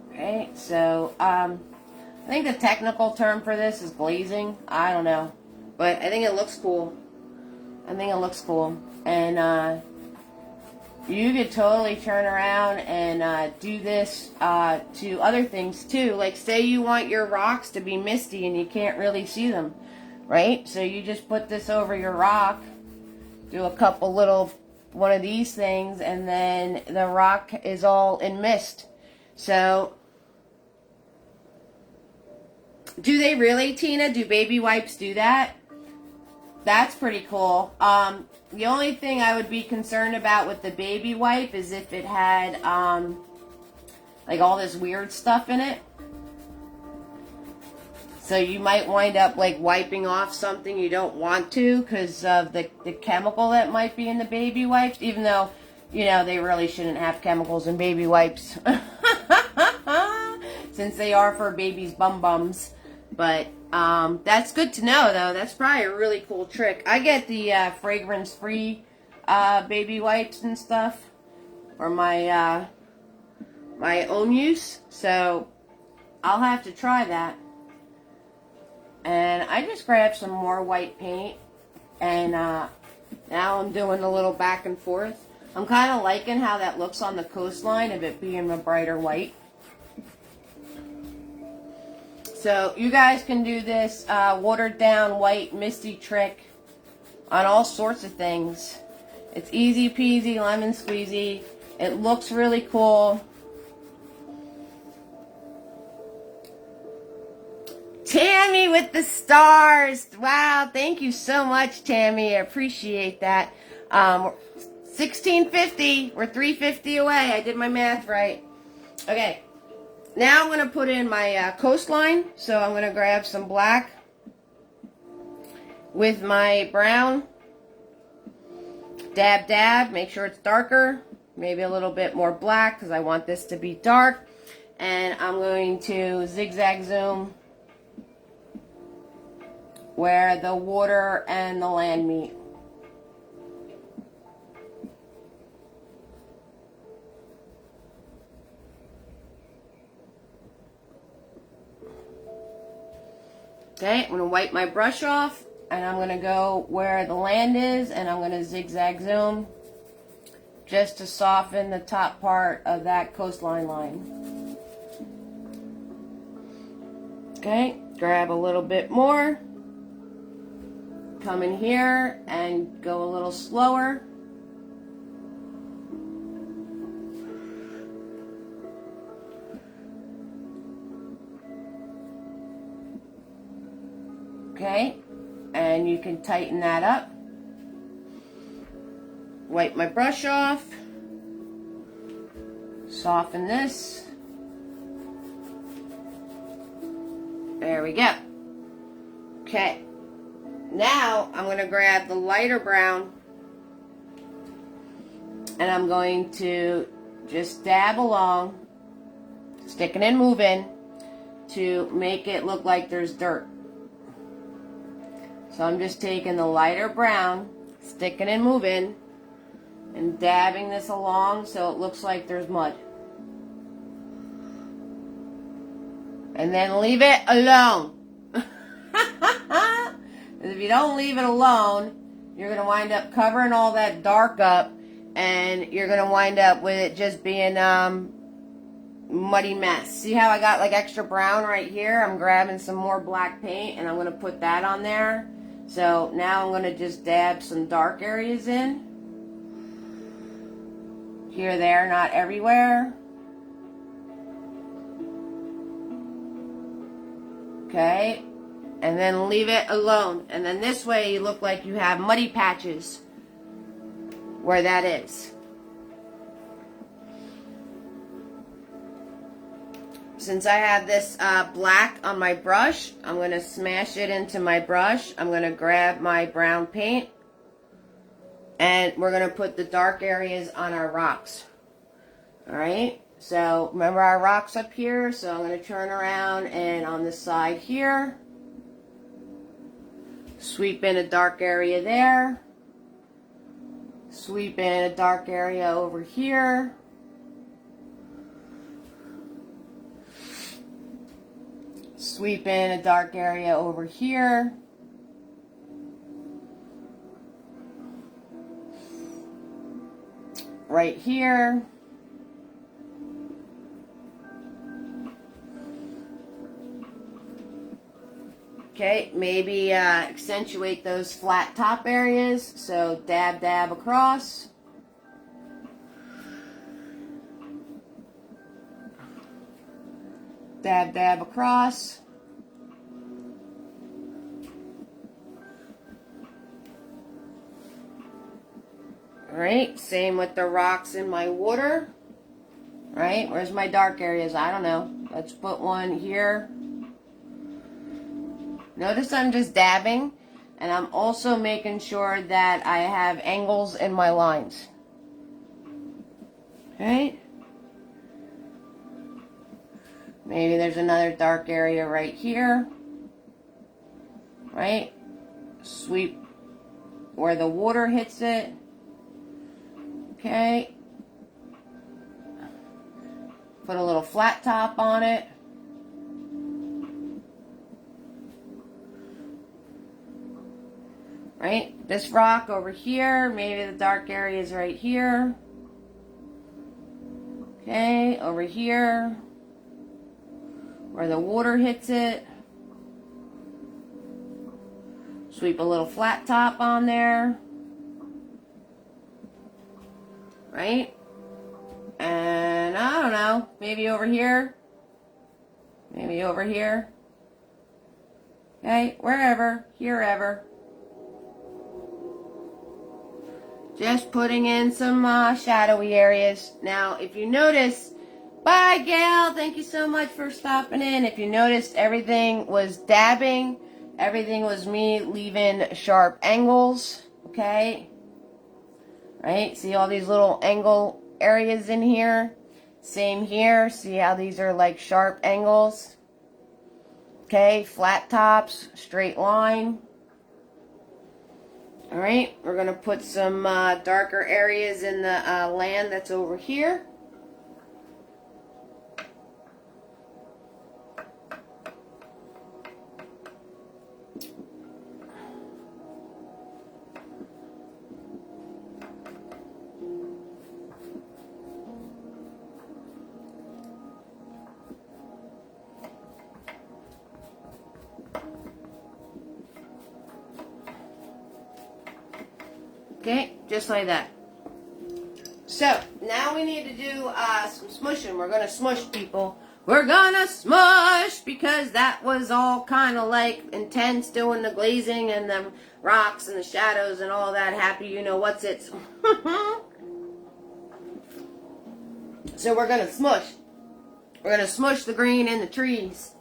Okay, so I think the technical term for this is glazing. I don't know, but I think it looks cool. I think it looks cool. And you could totally turn around and do this to other things too. Like say you want your rocks to be misty and you can't really see them, right? So you just put this over your rock, do a couple little one of these things, and then the rock is all in mist. So do they really, Tina? Do baby wipes do that? That's pretty cool. The only thing I would be concerned about with the baby wipe is if it had like all this weird stuff in it. So you might wind up like wiping off something you don't want to because of the chemical that might be in the baby wipes, even though, you know, they really shouldn't have chemicals in baby wipes since they are for babies' bum-bums. But that's good to know, though. That's probably a really cool trick. I get the fragrance-free baby wipes and stuff for my my own use, so I'll have to try that. And I just grabbed some more white paint, and now I'm doing a little back and forth. I'm kind of liking how that looks on the coastline of it being a brighter white. So you guys can do this watered down white misty trick on all sorts of things. It's easy peasy lemon squeezy. It looks really cool. Tammy with the stars. Wow, thank you so much, Tammy. I appreciate that. 1650. We're 350 away. I did my math right. Okay. Now I'm going to put in my coastline. So I'm going to grab some black with my brown. Dab, dab. Make sure it's darker. Maybe a little bit more black because I want this to be dark. And I'm going to zigzag zoom where the water and the land meet. Okay, I'm going to wipe my brush off, and I'm going to go where the land is, and I'm going to zigzag zoom just to soften the top part of that coastline line. Okay, grab a little bit more. come in here and go a little slower. Okay, and you can tighten that up. Wipe my brush off. Soften this. There we go. Okay, now I'm going to grab the lighter brown and I'm going to just dab along, sticking and moving to make it look like there's dirt. So I'm just taking the lighter brown, sticking and moving, and dabbing this along so it looks like there's mud. And then leave it alone. If you don't leave it alone, you're going to wind up covering all that dark up, and you're going to wind up with it just being muddy mess. See how I got like extra brown right here? I'm grabbing some more black paint and I'm going to put that on there. So now I'm going to just dab some dark areas in. Here, there, not everywhere. Okay. And then leave it alone. And then this way you look like you have muddy patches where that is. Since I have this black on my brush, I'm going to smash it into my brush. I'm going to grab my brown paint. And we're going to put the dark areas on our rocks. Alright, so remember our rocks up here? So I'm going to turn around and on the side here, sweep in a dark area there. Sweep in a dark area over here. Sweep in a dark area over here. Right here. Okay, maybe accentuate those flat top areas. So dab, dab across. Dab, dab across. Alright, same with the rocks in my water. Right, where's my dark areas? I don't know. Let's put one here. Notice I'm just dabbing, and I'm also making sure that I have angles in my lines. Okay. Maybe there's another dark area right here. Right? Sweep where the water hits it. Okay. Put a little flat top on it. Right? This rock over here, maybe the dark area is right here. Okay, over here, where the water hits it. Sweep a little flat top on there. Right? And I don't know, maybe over here. Maybe over here. Okay, wherever, herever. Just putting in some shadowy areas. Now, if you notice, bye Gail, thank you so much for stopping in. If you noticed, everything was dabbing. Everything was me leaving sharp angles. Okay? Right? See all these little angle areas in here? Same here. See how these are like sharp angles? Okay, flat tops, straight line. Alright, we're going to put some darker areas in the land that's over here. Okay, just like that. So, now we need to do some smushing. We're going to smush, people. We're going to smush because that was all kind of like intense doing the glazing and the rocks and the shadows and all that happy you-know-what's-its. So we're going to smush. We're going to smush the green in the trees.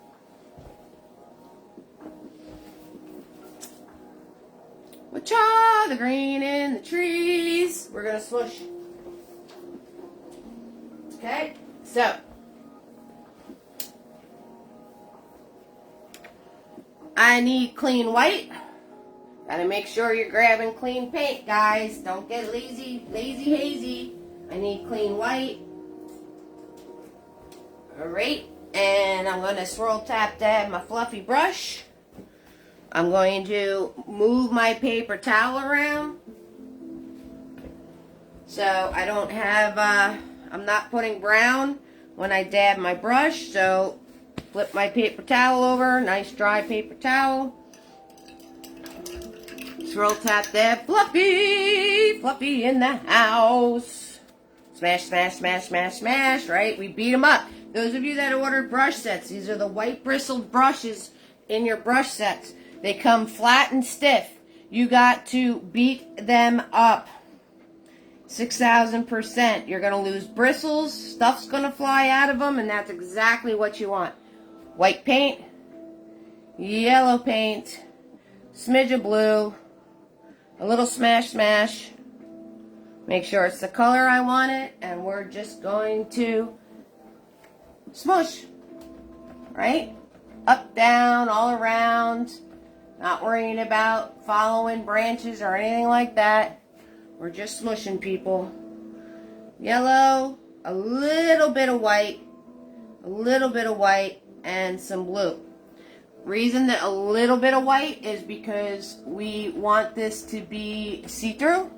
Whatcha, the green in the trees. We're going to smush. Okay, so I need clean white. Gotta make sure you're grabbing clean paint, guys. Don't get lazy hazy. I need clean white. Alright, and I'm going to swirl tap dab my fluffy brush. I'm going to move my paper towel around so I don't have, I'm not putting brown when I dab my brush, so flip my paper towel over, nice dry paper towel. Swirl tap dab, Fluffy in the house. Smash, smash, smash, smash, smash, right? We beat them up. Those of you that ordered brush sets, these are the white bristled brushes in your brush sets. They come flat and stiff. You got to beat them up. 6,000%. You're going to lose bristles. Stuff's going to fly out of them, and that's exactly what you want. White paint, yellow paint, smidge of blue, a little smash smash. Make sure it's the color I want it, and we're just going to smush. Right? Up, down, all around. Not worrying about following branches or anything like that. We're just smushing, people. Yellow, a little bit of white, and some blue. Reason that a little bit of white is because we want this to be see-through.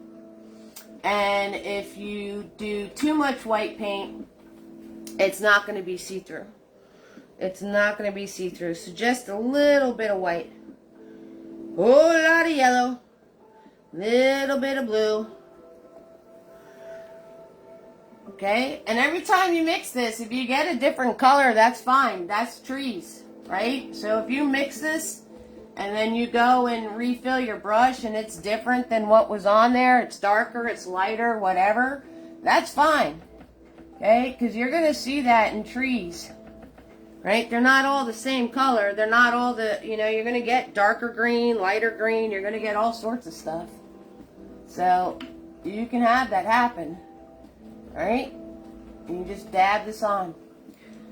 And if you do too much white paint, it's not going to be see-through. It's not going to be see-through. So just a little bit of white. Whole lot of yellow. Little bit of blue. Okay? And every time you mix this, if you get a different color, that's fine. That's trees, right? So if you mix this and then you go and refill your brush and it's different than what was on there, it's darker, it's lighter, whatever, that's fine. Okay? Because you're going to see that in trees. Right? They're not all the same color. They're not all the, you're going to get darker green, lighter green. You're going to get all sorts of stuff. So, you can have that happen. Alright? And you just dab this on.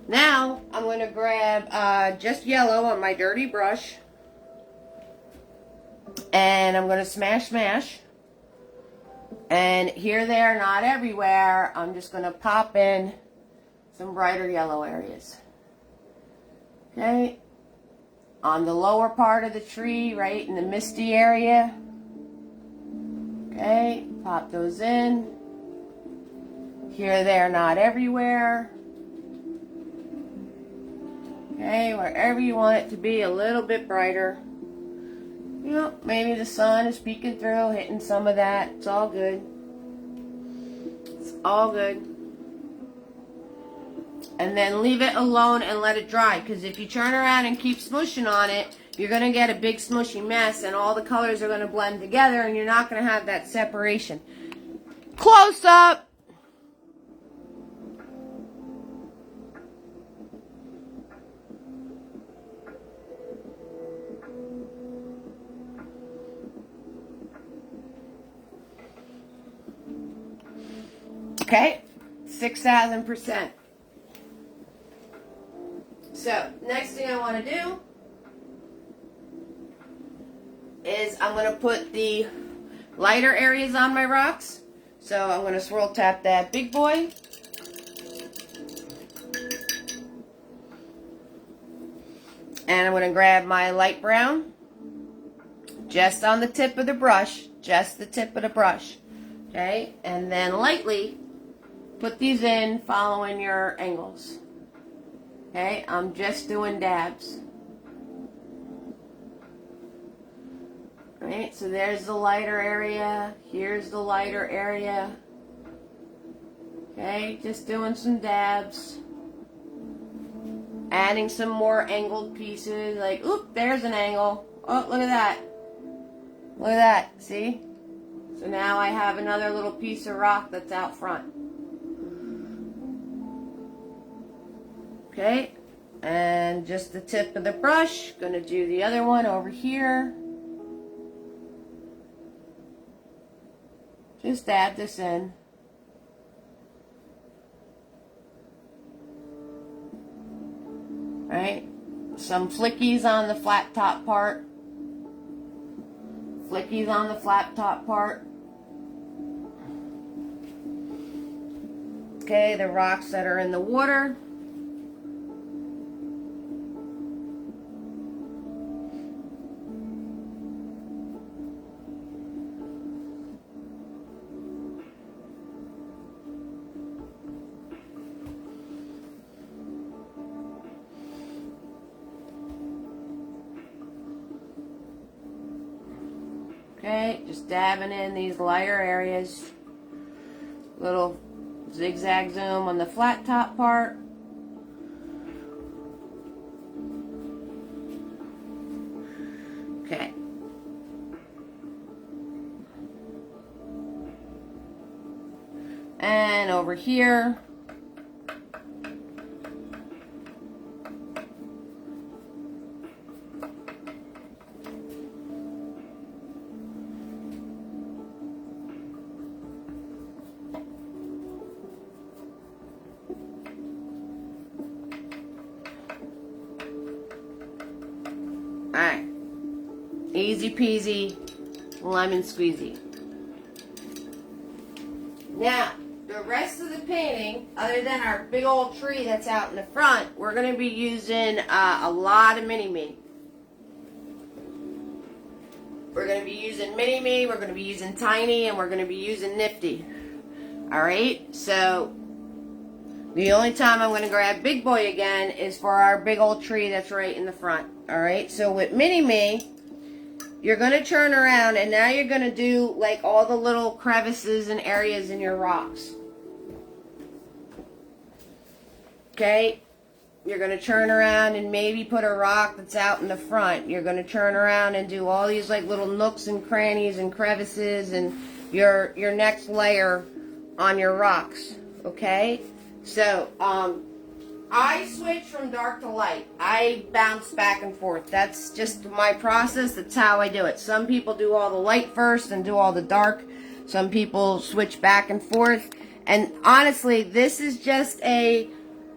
Now, I'm going to grab just yellow on my dirty brush. And I'm going to smash, smash. And here, there, not everywhere, I'm just going to pop in some brighter yellow areas. Okay, on the lower part of the tree, right in the misty area. Okay, pop those in. Here, there, not everywhere. Okay, wherever you want it to be a little bit brighter. Maybe the sun is peeking through, hitting some of that. It's all good. It's all good. And then leave it alone and let it dry. Because if you turn around and keep smushing on it, you're going to get a big smushy mess. And all the colors are going to blend together. And you're not going to have that separation. Close up. Okay. 6,000%. So, next thing I want to do is I'm going to put the lighter areas on my rocks. So, I'm going to swirl tap that big boy. And I'm going to grab my light brown. Just on the tip of the brush. Just the tip of the brush. Okay? And then lightly put these in following your angles. Okay, I'm just doing dabs. Right? Right, so there's the lighter area. Here's the lighter area. Okay, just doing some dabs. Adding some more angled pieces. Like, oop, there's an angle. Oh, look at that. Look at that, see? So now I have another little piece of rock that's out front. Okay, and just the tip of the brush. Gonna do the other one over here. Just add this in. Right? Some flickies on the flat top part. Flickies on the flat top part. Okay, the rocks that are in the water. Okay, just dabbing in these lighter areas. Little zigzag zoom on the flat top part. Okay. And over here. Alright, easy peasy, lemon squeezy. Now, the rest of the painting, other than our big old tree that's out in the front, we're going to be using a lot of mini-me. We're going to be using mini-me, we're going to be using tiny, and we're going to be using nifty. Alright, so the only time I'm going to grab big boy again is for our big old tree that's right in the front. Alright, so with mini-me, you're going to turn around and now you're going to do like all the little crevices and areas in your rocks. Okay, you're going to turn around and maybe put a rock that's out in the front. You're going to turn around and do all these like little nooks and crannies and crevices and your next layer on your rocks. Okay, so I switch from dark to light. I bounce back and forth. That's just my process. That's how I do it. Some people do all the light first and do all the dark. Some people switch back and forth. And honestly, this is just a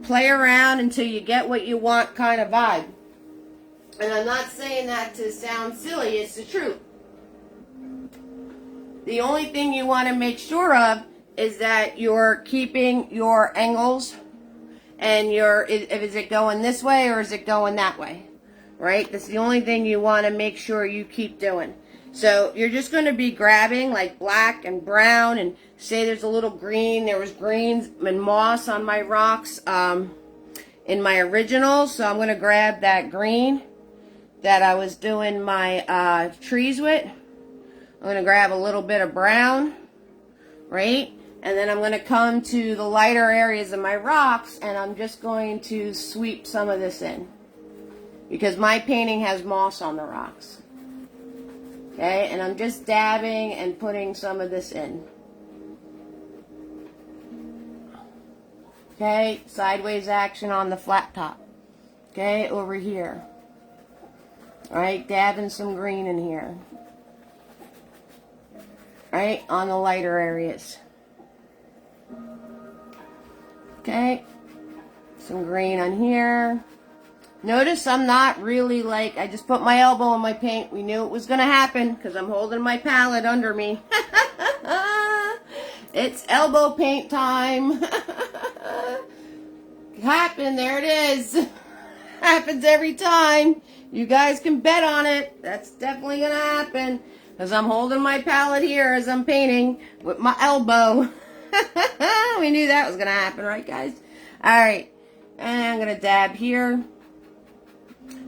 play around until you get what you want kind of vibe. And I'm not saying that to sound silly. It's the truth. The only thing you want to make sure of is that you're keeping your angles. And is it going this way or is it going that way? Right? That's the only thing you want to make sure you keep doing. So you're just going to be grabbing like black and brown and say there's a little green. There was greens and moss on my rocks in my original. So I'm going to grab that green that I was doing my trees with. I'm going to grab a little bit of brown. Right? And then I'm going to come to the lighter areas of my rocks and I'm just going to sweep some of this in. Because my painting has moss on the rocks. Okay, and I'm just dabbing and putting some of this in. Okay, sideways action on the flat top. Okay, over here. Alright, dabbing some green in here. Alright, on the lighter areas. Okay, some green on here. Notice I'm not really like, I just put my elbow in my paint. We knew it was going to happen because I'm holding my palette under me. It's elbow paint time. Happen, there it is. Happens every time. You guys can bet on it. That's definitely going to happen because I'm holding my palette here as I'm painting with my elbow. We knew that was going to happen, right, guys? Alright, and I'm going to dab here.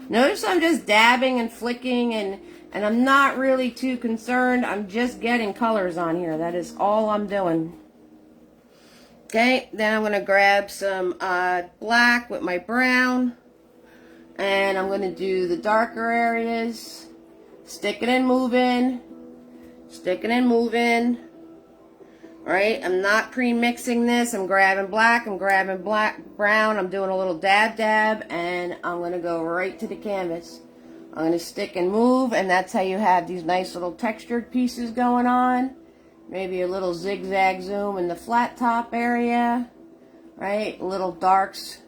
Notice I'm just dabbing and flicking and And I'm not really too concerned. I'm just getting colors on here. That is all I'm doing. Okay, then I'm going to grab some black with my brown. And I'm going to do the darker areas. Sticking and moving. Sticking and moving. Alright, I'm not pre-mixing this. I'm grabbing black. I'm grabbing brown. I'm doing a little dab. And I'm going to go right to the canvas. I'm going to stick and move. And that's how you have these nice little textured pieces going on. Maybe a little zigzag zoom in the flat top area. Right, little darks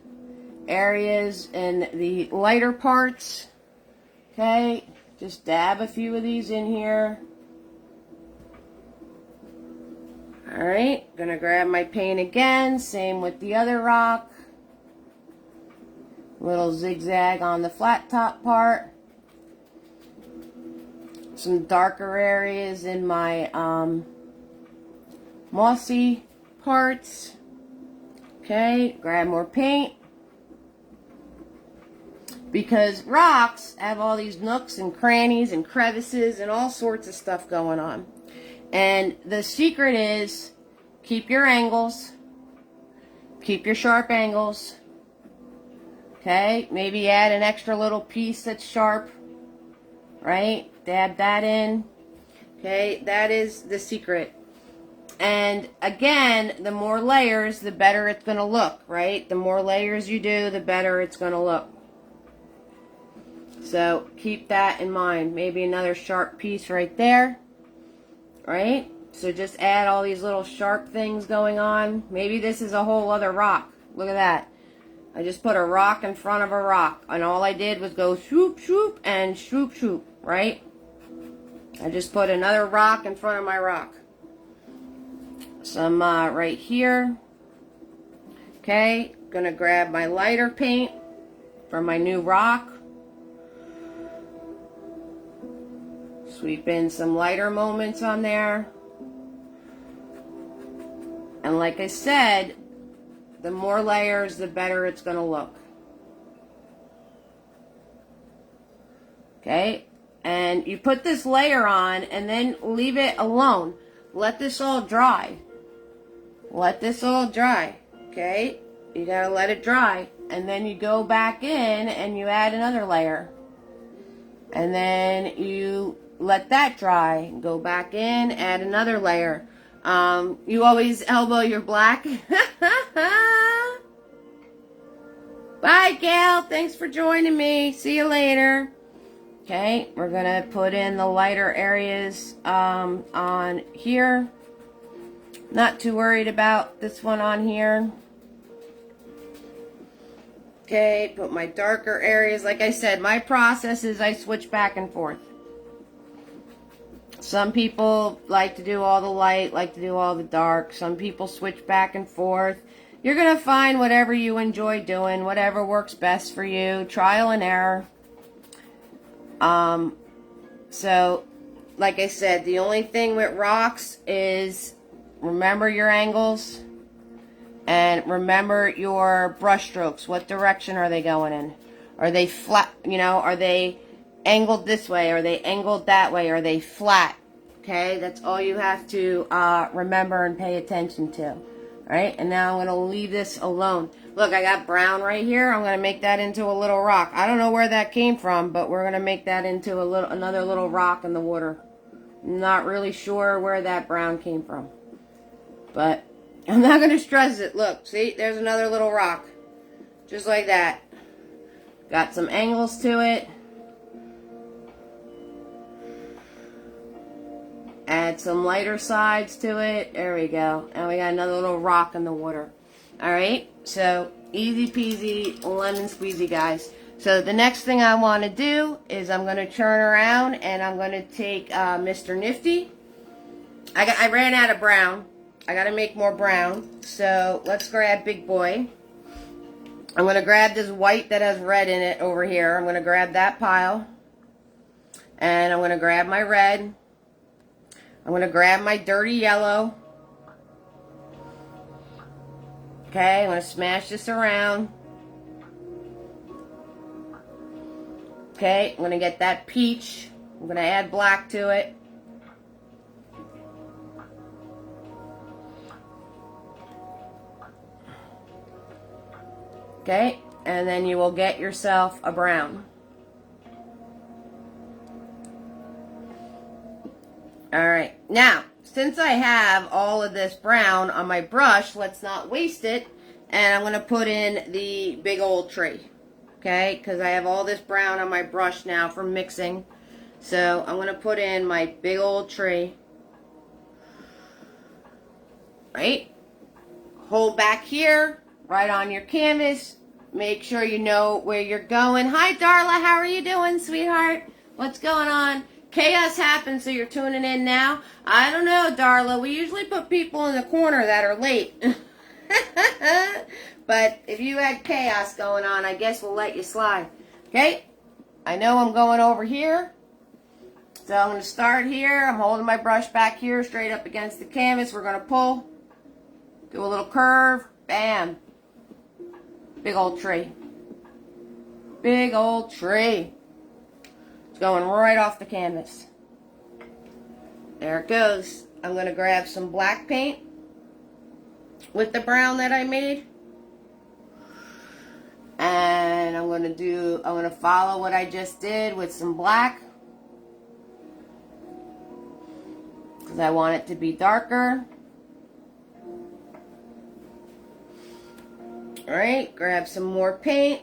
areas in the lighter parts. Okay, just dab a few of these in here. Alright, gonna grab my paint again, same with the other rock. Little zigzag on the flat top part. Some darker areas in my mossy parts. Okay, grab more paint. Because rocks have all these nooks and crannies and crevices and all sorts of stuff going on. And the secret is keep your angles. Keep your sharp angles. Okay, maybe add an extra little piece that's sharp. Right? Dab that in. Okay, that is the secret. And again, the more layers, the better it's going to look, right? The more layers you do, the better it's going to look. So keep that in mind. Maybe another sharp piece right there, right? So just add all these little sharp things going on. Maybe this is a whole other rock. Look at that. I just put a rock in front of a rock. And all I did was go swoop, swoop, and swoop, swoop, right? I just put another rock in front of my rock. Some right here. Okay, gonna grab my lighter paint for my new rock. Sweep in some lighter moments on there. And like I said, the more layers, the better it's going to look. Okay? And you put this layer on and then leave it alone. Let this all dry. Let this all dry. Okay? You got to let it dry. And then you go back in and you add another layer. And then you let that dry. Go back in, add another layer. You always elbow your black. Bye, Gail. Thanks for joining me. See you later. Okay, we're going to put in the lighter areas on here. Not too worried about this one on here. Okay, put my darker areas. Like I said, my process is I switch back and forth. Some people like to do all the light, like to do all the dark. Some people switch back and forth. You're going to find whatever you enjoy doing, whatever works best for you. Trial and error. So, like I said, the only thing with rocks is remember your angles and remember your brush strokes. What direction are they going in? Are they flat, are they angled this way? Are they angled that way? Are they flat? Okay, that's all you have to remember and pay attention to. All right, and now I'm going to leave this alone. Look, I got brown right here. I'm going to make that into a little rock. I don't know where that came from, but we're going to make that into another little rock in the water. Not really sure where that brown came from, but I'm not going to stress it. Look, see, there's another little rock, just like that. Got some angles to it. Add some lighter sides to it. There we go. And we got another little rock in the water. Alright, so easy peasy, lemon squeezy, guys. So the next thing I want to do is I'm going to turn around and I'm going to take Mr. Nifty. I ran out of brown. I got to make more brown. So let's grab Big Boy. I'm going to grab this white that has red in it over here. I'm going to grab that pile. And I'm going to grab my red. I'm going to grab my dirty yellow. Okay, I'm going to smash this around. Okay, I'm going to get that peach. I'm going to add black to it. Okay, and then you will get yourself a brown. Alright, now, since I have all of this brown on my brush, let's not waste it. And I'm going to put in the big old tree. Okay, because I have all this brown on my brush now from mixing. So I'm going to put in my big old tree. Right? Hold back here, right on your canvas. Make sure you know where you're going. Hi, Darla. How are you doing, sweetheart? What's going on? Chaos happens, so you're tuning in now. I don't know, Darla. We usually put people in the corner that are late. But if you had chaos going on, I guess we'll let you slide. Okay? I know I'm going over here. So I'm going to start here. I'm holding my brush back here, straight up against the canvas. We're going to pull. Do a little curve. Bam. Big old tree. Big old tree. It's going right off the canvas. There it goes. I'm going to grab some black paint with the brown that I made. And I'm going to follow what I just did with some black. Because I want it to be darker. Alright, grab some more paint.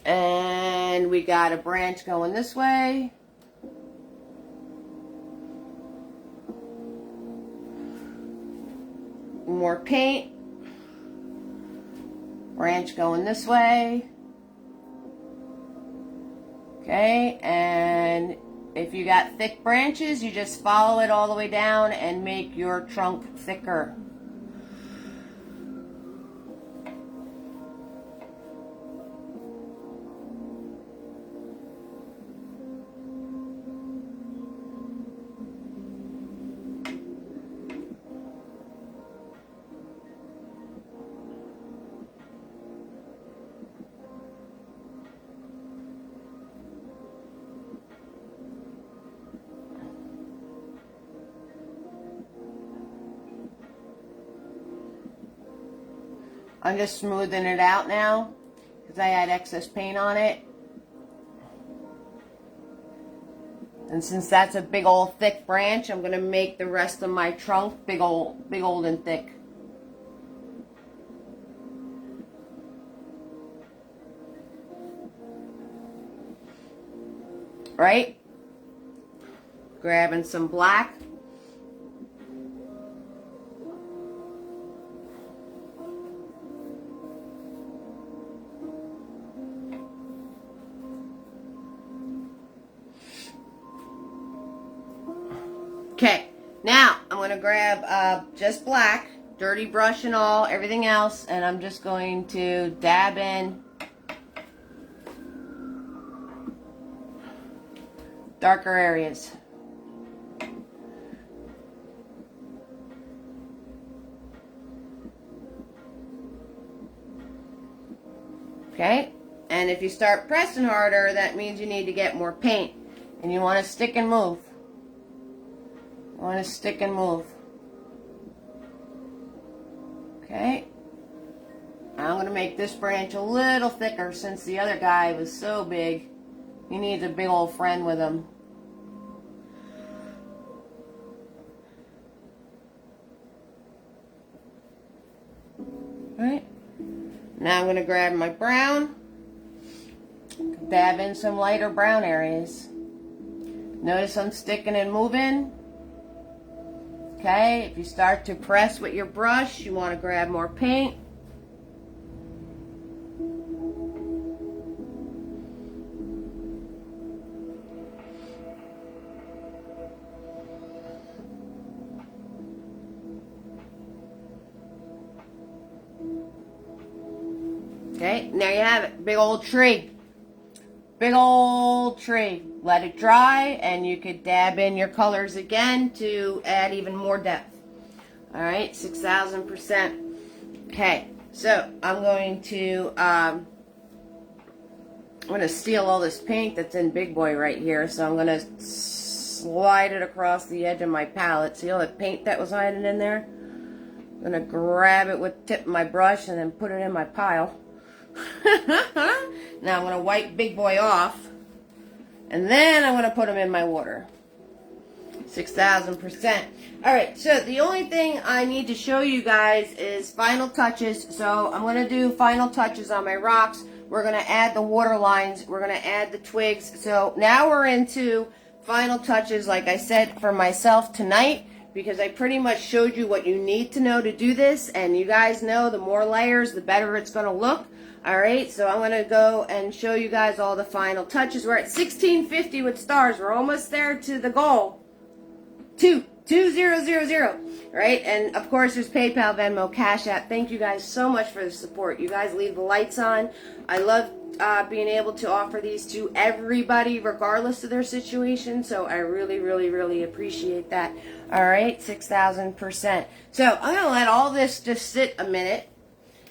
And we got a branch going this way. More paint. Branch going this way. Okay, and if you got thick branches, you just follow it all the way down and make your trunk thicker. I'm just smoothing it out now because I had excess paint on it. And since that's a big old thick branch, I'm going to make the rest of my trunk big old and thick. Right? Grabbing some black. Okay, now I'm going to grab just black, dirty brush and all, everything else, and I'm just going to dab in darker areas. Okay, and if you start pressing harder, that means you need to get more paint, and you want to stick and move. You want to stick and move. Okay. I'm going to make this branch a little thicker since the other guy was so big. He needs a big old friend with him. Right. Now I'm going to grab my brown. Dab in some lighter brown areas. Notice I'm sticking and moving. Okay, if you start to press with your brush, you want to grab more paint. Okay, and there you have it. Big old tree. Big old tree. Let it dry, and you could dab in your colors again to add even more depth. All right, 6,000%. Okay, so I'm going to going to steal all this paint that's in Big Boy right here. So I'm going to slide it across the edge of my palette. See all the paint that was hiding in there? I'm going to grab it with the tip of my brush and then put it in my pile. Now I'm going to wipe Big Boy off. And then I'm going to put him in my water. 6,000%. Alright, so the only thing I need to show you guys is final touches. So I'm going to do final touches on my rocks. We're going to add the water lines. We're going to add the twigs. So now we're into final touches, like I said, for myself tonight. Because I pretty much showed you what you need to know to do this. And you guys know the more layers, the better it's going to look. Alright, so I'm going to go and show you guys all the final touches. We're at 1650 with stars. We're almost there to the goal. 2000, right? And of course there's PayPal, Venmo, Cash App. Thank you guys so much for the support. You guys leave the lights on. I love being able to offer these to everybody regardless of their situation, so I really appreciate that. All right, 6,000%. So I'm gonna let all this just sit a minute.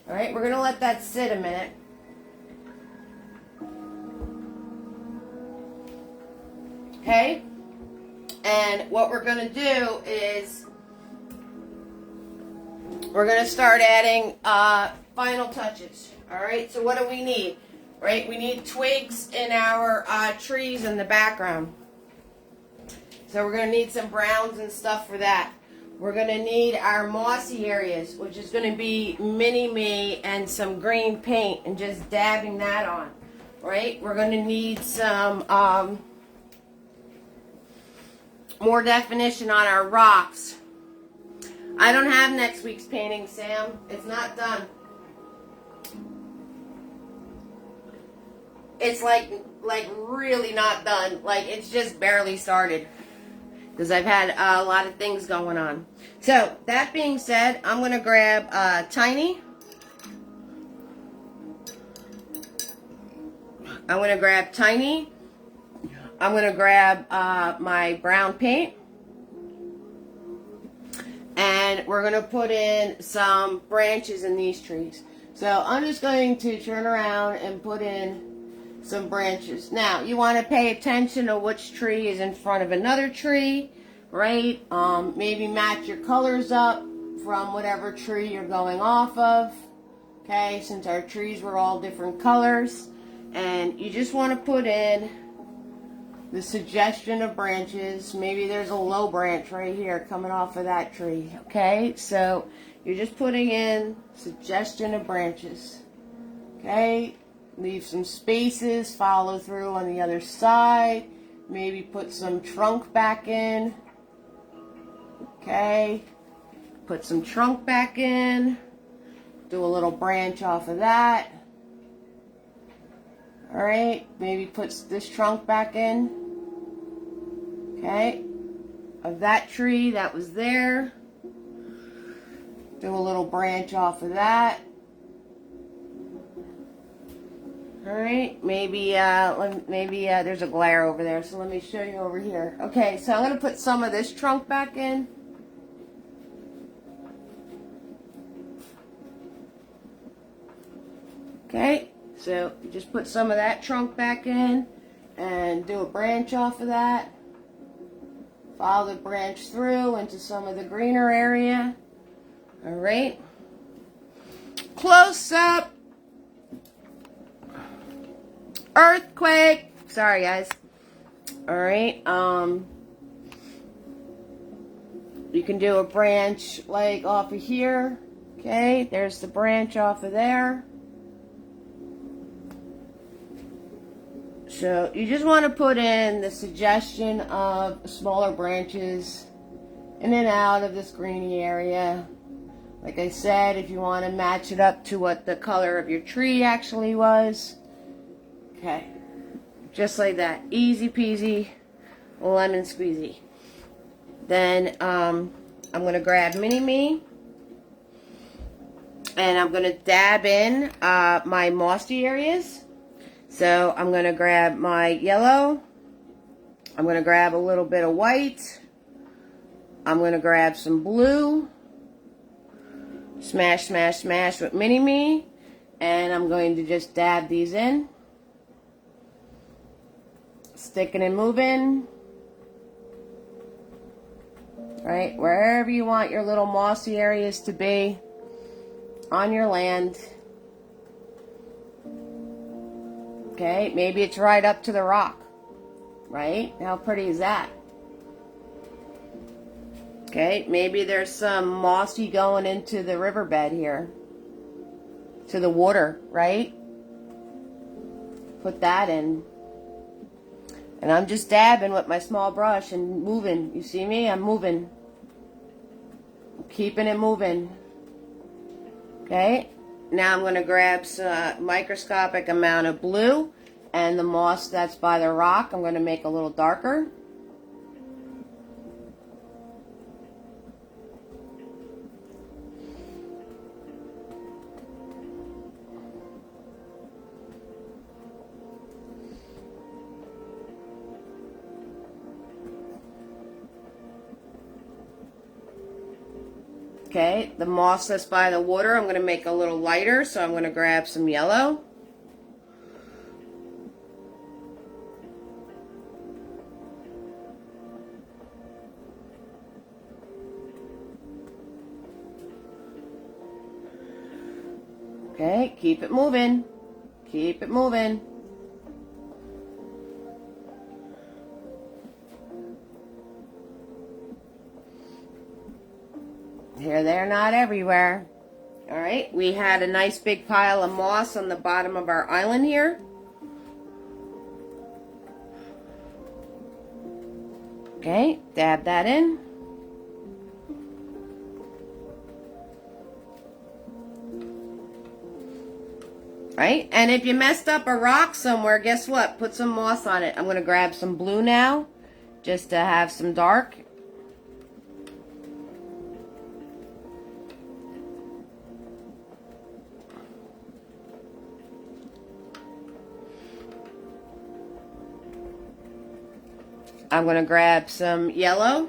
All right, we're gonna let that sit a minute. Okay. And what we're going to do is we're going to start adding final touches. Alright, so what do we need? Right, we need twigs in our trees in the background. So we're going to need some browns and stuff for that. We're going to need our mossy areas, which is going to be mini-me and some green paint and just dabbing that on. Right, we're going to need some more definition on our rocks. I don't have next week's painting, Sam. It's not done. It's like really not done. Like it's just barely started. Because I've had a lot of things going on. So, that being said, I'm going to grab Tiny. I'm going to grab Tiny. I'm going to grab my brown paint. And we're going to put in some branches in these trees. So I'm just going to turn around and put in some branches. Now, you want to pay attention to which tree is in front of another tree, right? Maybe match your colors up from whatever tree you're going off of. Okay, since our trees were all different colors. And you just want to put in the suggestion of branches. Maybe there's a low branch right here coming off of that tree. Okay, so you're just putting in suggestion of branches. Okay, leave some spaces, follow through on the other side. Maybe put some trunk back in. Okay, put some trunk back in. Do a little branch off of that. Alright, maybe put this trunk back in. Okay, of that tree that was there. Do a little branch off of that. Alright, maybe there's a glare over there, so let me show you over here. Okay, so I'm going to put some of this trunk back in. Okay, so just put some of that trunk back in and do a branch off of that. Follow the branch through into some of the greener area. Alright. Close up. Earthquake. Sorry, guys. Alright. You can do a branch like off of here. Okay, there's the branch off of there. So you just want to put in the suggestion of smaller branches in and out of this greeny area. Like I said, if you want to match it up to what the color of your tree actually was. Okay, just like that. Easy peasy, lemon squeezy. Then I'm going to grab Mini-Me. And I'm going to dab in my mossy areas. So I'm going to grab my yellow. I'm going to grab a little bit of white. I'm going to grab some blue. Smash, smash, smash with Mini-Me. And I'm going to just dab these in. Sticking and moving. Right, wherever you want your little mossy areas to be on your land. Okay, maybe it's right up to the rock. Right? How pretty is that? Okay, maybe there's some mossy going into the riverbed here. To the water, right? Put that in. And I'm just dabbing with my small brush and moving. You see me? I'm moving. I'm keeping it moving. Okay. Now I'm going to grab some microscopic amount of blue. And the moss that's by the rock, I'm going to make a little darker. Okay, the moss that's by the water, I'm going to make a little lighter, so I'm going to grab some yellow. Okay, keep it moving. Keep it moving. Here, there, not everywhere. All right, we had a nice big pile of moss on the bottom of our island here. Okay, dab that in. Right, and if you messed up a rock somewhere, guess what? Put some moss on it. I'm going to grab some blue now, just to have some dark. I'm going to grab some yellow.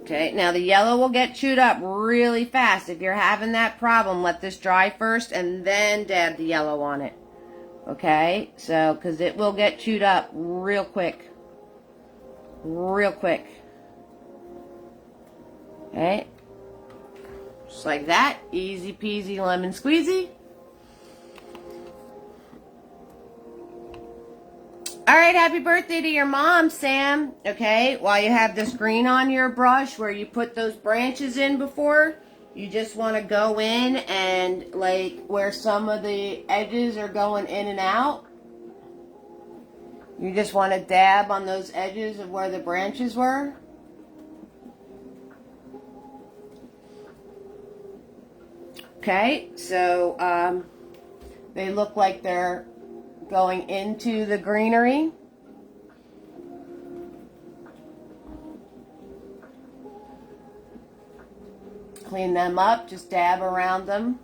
Okay, now the yellow will get chewed up really fast. If you're having that problem, let this dry first and then dab the yellow on it. Okay, so, because it will get chewed up real quick. Real quick. Okay, just like that. Easy peasy lemon squeezy. All right, happy birthday to your mom, Sam. Okay, while you have this green on your brush where you put those branches in before, you just want to go in and like where some of the edges are going in and out. You just want to dab on those edges of where the branches were. Okay, so they look like they're going into the greenery. Clean them up, just dab around them.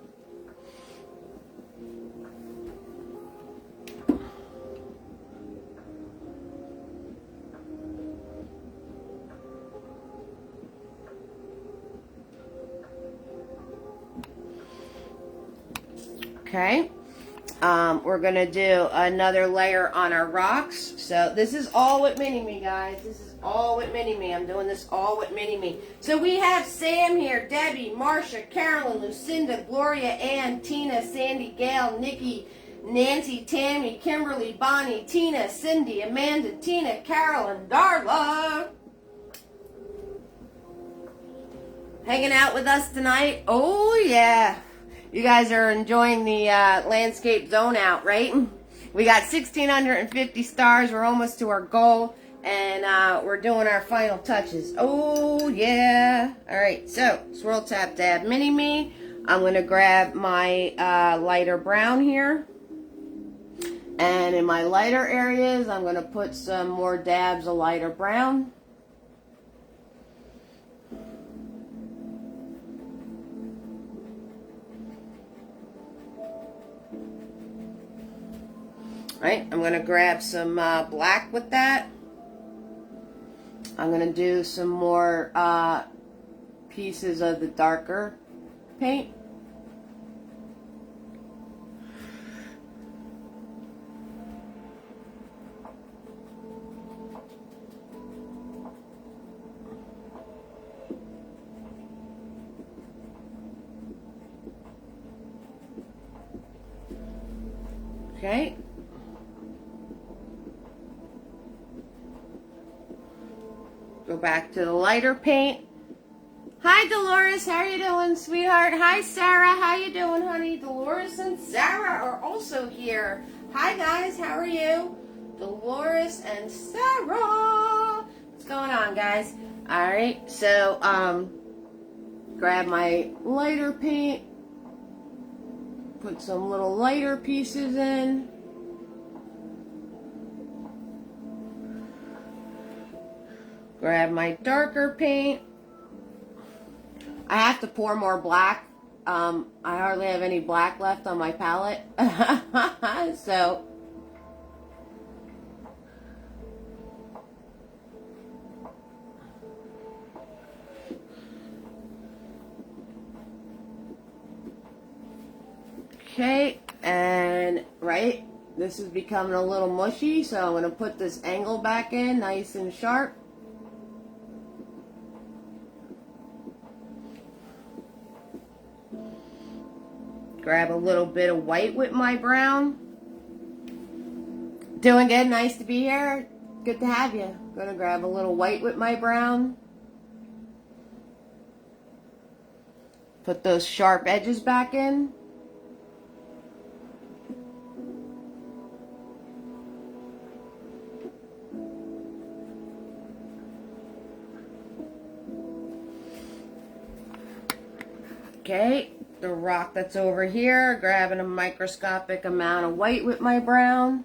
Okay. We're going to do another layer on our rocks. So this is all with Mini-Me, guys. This is all with Mini-Me. I'm doing this all with Mini-Me. So we have Sam here, Debbie, Marcia, Carolyn, Lucinda, Gloria, Ann, Tina, Sandy, Gail, Nikki, Nancy, Tammy, Kimberly, Bonnie, Tina, Cindy, Amanda, Tina, Carolyn, Darla. Hanging out with us tonight. Oh, yeah. You guys are enjoying the landscape zone out, right? We got 1,650 stars. We're almost to our goal. And we're doing our final touches. Oh, yeah. All right, so swirl, tap, dab, Mini-Me. I'm going to grab my lighter brown here. And in my lighter areas, I'm going to put some more dabs of lighter brown. Right, I'm going to grab some black with that. I'm going to do some more pieces of the darker paint. Okay. Go back to the lighter paint. Hi, Dolores. How are you doing, sweetheart? Hi, Sarah. How you doing, honey? Dolores and Sarah are also here. Hi, guys. How are you? Dolores and Sarah. What's going on, guys? All right. So, grab my lighter paint. Put some little lighter pieces in. Grab my darker paint. I have to pour more black. I hardly have any black left on my palette. So, okay, and right, this is becoming a little mushy, so I'm going to put this angle back in nice and sharp. Grab a little bit of white with my brown. Doing good, nice to be here. Good to have you. Gonna grab a little white with my brown. Put those sharp edges back in. Okay, the rock that's over here, grabbing a microscopic amount of white with my brown.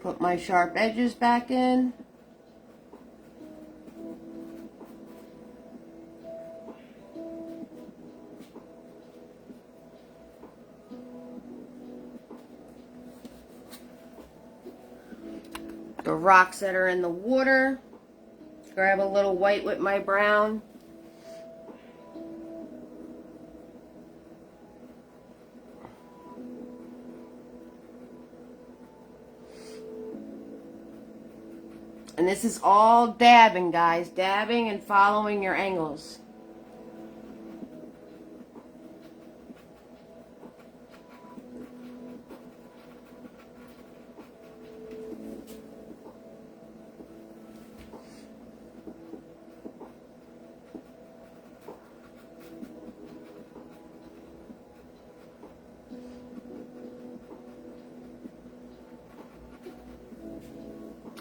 Put my sharp edges back in. The rocks that are in the water, grab a little white with my brown. And this is all dabbing, guys. Dabbing and following your angles.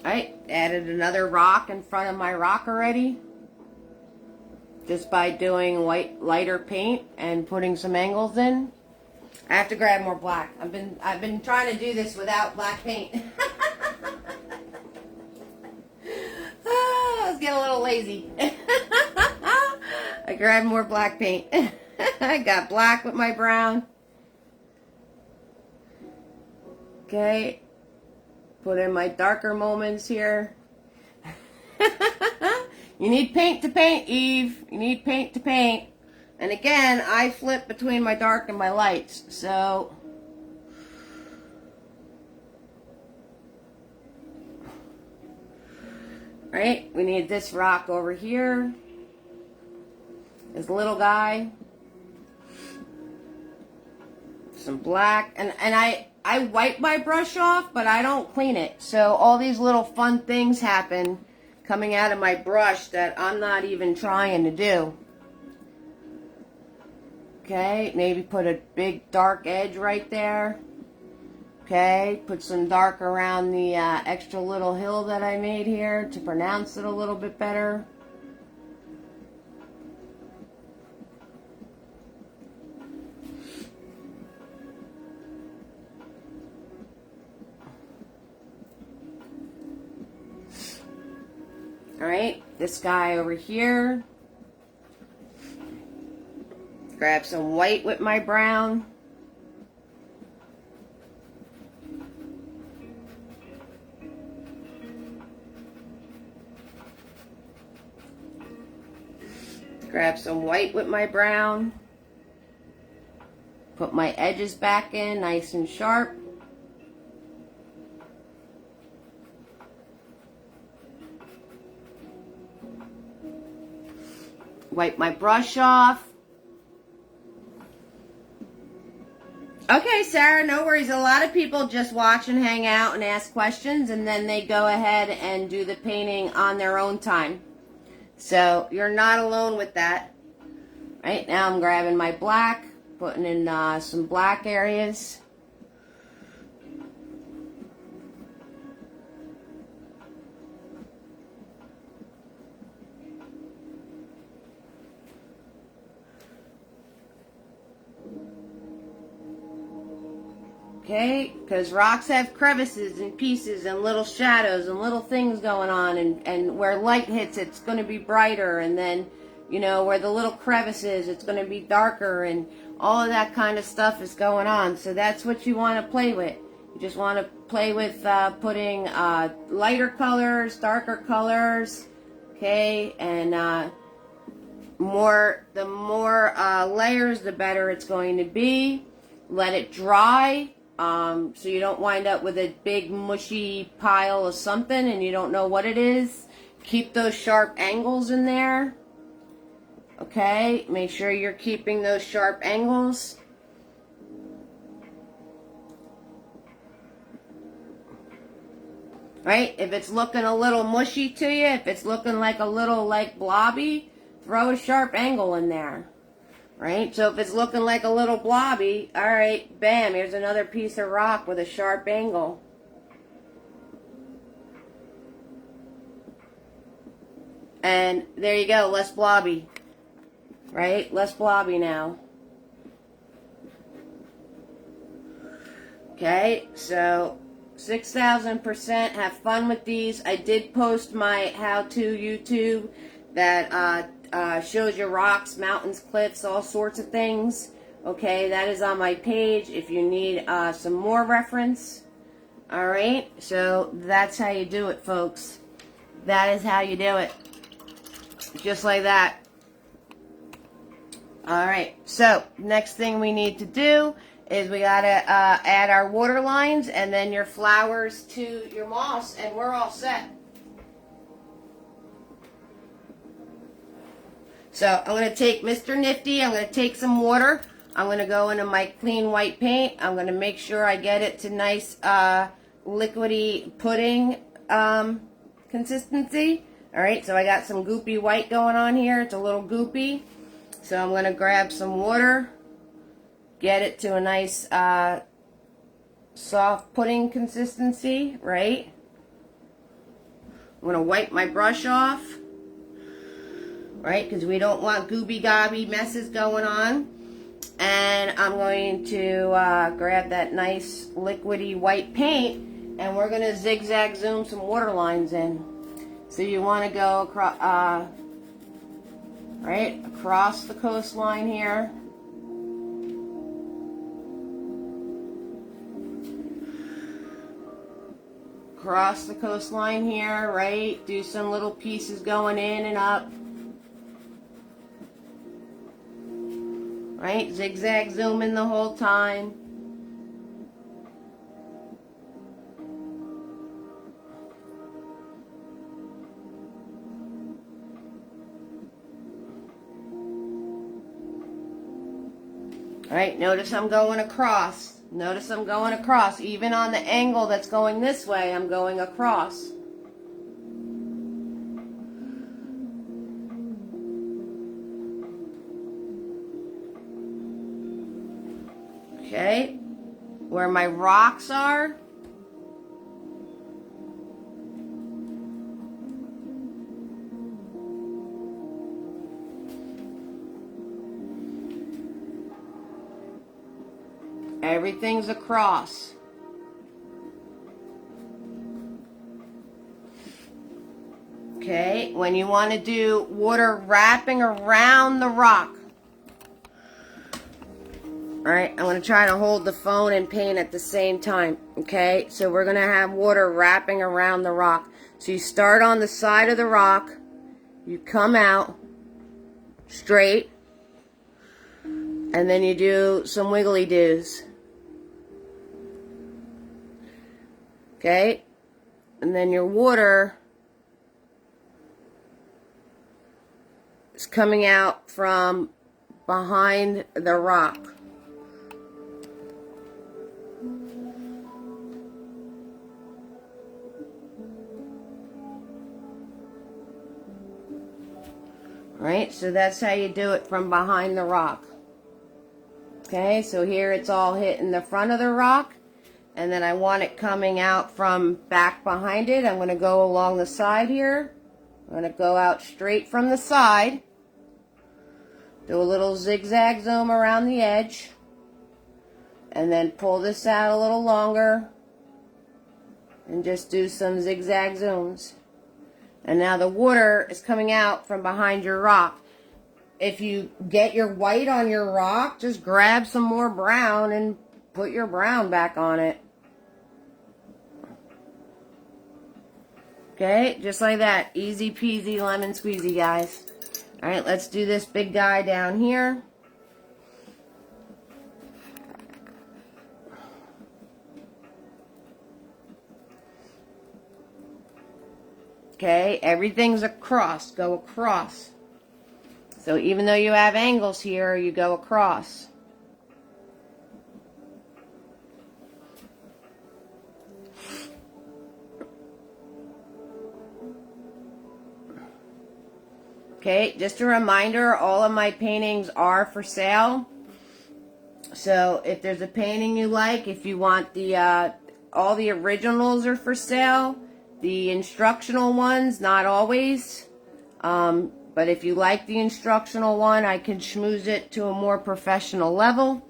Alright, added another rock in front of my rock already. Just by doing lighter paint and putting some angles in. I have to grab more black. I've been trying to do this without black paint. I was getting a little lazy. I grabbed more black paint. I got black with my brown. Okay. Put in my darker moments here. You need paint to paint, Eve. You need paint to paint. And again, I flip between my dark and my lights. So, right, we need this rock over here. This little guy. Some black. And I wipe my brush off, but I don't clean it. So all these little fun things happen coming out of my brush that I'm not even trying to do. Okay, maybe put a big dark edge right there. Okay, put some dark around the extra little hill that I made here to pronounce it a little bit better. Alright, this guy over here. Grab some white with my brown. Grab some white with my brown. Put my edges back in nice and sharp. Wipe my brush off. Okay, Sarah, no worries. A lot of people just watch and hang out and ask questions, and then they go ahead and do the painting on their own time. So you're not alone with that. Right now I'm grabbing my black, putting in some black areas. Okay, because rocks have crevices and pieces and little shadows and little things going on, and where light hits it's going to be brighter, and then, you know, where the little crevices it's going to be darker, and all of that kind of stuff is going on. So that's what you want to play with. You just want to play with putting lighter colors, darker colors, okay, and the more layers, the better it's going to be. Let it dry. So you don't wind up with a big mushy pile of something and you don't know what it is. Keep those sharp angles in there. Okay, make sure you're keeping those sharp angles. Right, if it's looking a little mushy to you, if it's looking like a little like blobby, throw a sharp angle in there. Right, so if it's looking like a little blobby, all right, bam, here's another piece of rock with a sharp angle. And there you go, less blobby. Right, less blobby now. Okay, so 6,000%. Have fun with these. I did post my how-to YouTube that shows you rocks, mountains, cliffs, all sorts of things. Okay, that is on my page if you need some more reference. Alright, so that's how you do it, folks. That is how you do it. Just like that. Alright, so next thing we need to do is we gotta add our water lines and then your flowers to your moss, and we're all set. So I'm going to take Mr. Nifty, I'm going to take some water, I'm going to go into my clean white paint, I'm going to make sure I get it to nice liquidy pudding consistency. Alright, so I got some goopy white going on here, it's a little goopy. So I'm going to grab some water, get it to a nice soft pudding consistency, right? I'm going to wipe my brush off. Right, because we don't want gooby-gobby messes going on. And I'm going to grab that nice liquidy white paint, and we're going to zigzag zoom some water lines in. So you want to go across, right, across the coastline here. Across the coastline here, right, do some little pieces going in and up. Right, zigzag zooming the whole time. Alright, notice I'm going across. Notice I'm going across. Even on the angle that's going this way, I'm going across. Okay, where my rocks are, everything's across. Okay, when you want to do water wrapping around the rock, alright, I'm going to try to hold the phone and paint at the same time. Okay, so we're going to have water wrapping around the rock. So you start on the side of the rock, you come out straight, and then you do some wiggly doos. Okay, and then your water is coming out from behind the rock. Right, so that's how you do it from behind the rock. Okay, so here it's all hitting the front of the rock, and then I want it coming out from back behind it. I'm going to go along the side here. I'm going to go out straight from the side. Do a little zigzag zoom around the edge. And then pull this out a little longer. And just do some zigzag zooms. And now the water is coming out from behind your rock. If you get your white on your rock, just grab some more brown and put your brown back on it. Okay, just like that. Easy peasy lemon squeezy, guys. Alright, let's do this big guy down here. Okay, everything's across. Go across. So even though you have angles here, you go across. Okay, just a reminder, all of my paintings are for sale. So if there's a painting you like, if you want the, all the originals are for sale. The instructional ones, not always. But if you like the instructional one, I can schmooze it to a more professional level.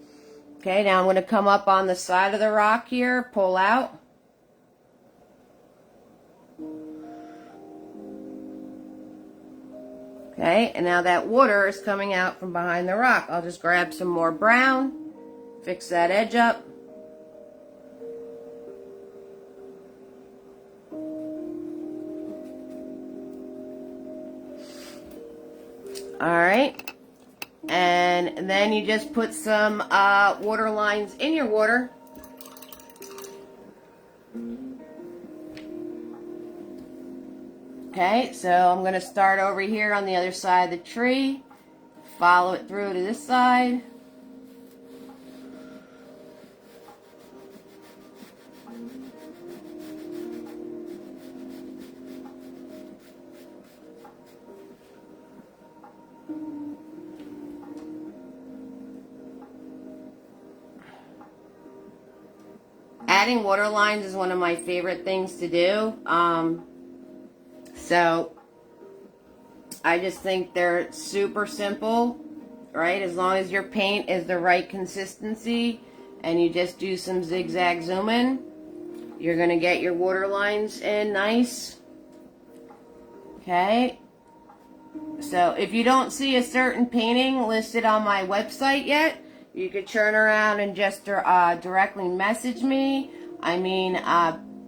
Okay, now I'm going to come up on the side of the rock here, pull out. Okay, and now that water is coming out from behind the rock. I'll just grab some more brown, fix that edge up. Alright, and then you just put some water lines in your water. Okay, so I'm going to start over here on the other side of the tree, follow it through to this side. Adding water lines is one of my favorite things to do. So I just think they're super simple, right? As long as your paint is the right consistency and you just do some zigzag zooming, you're going to get your water lines in nice. Okay. So if you don't see a certain painting listed on my website yet, you could turn around and just directly message me. I mean,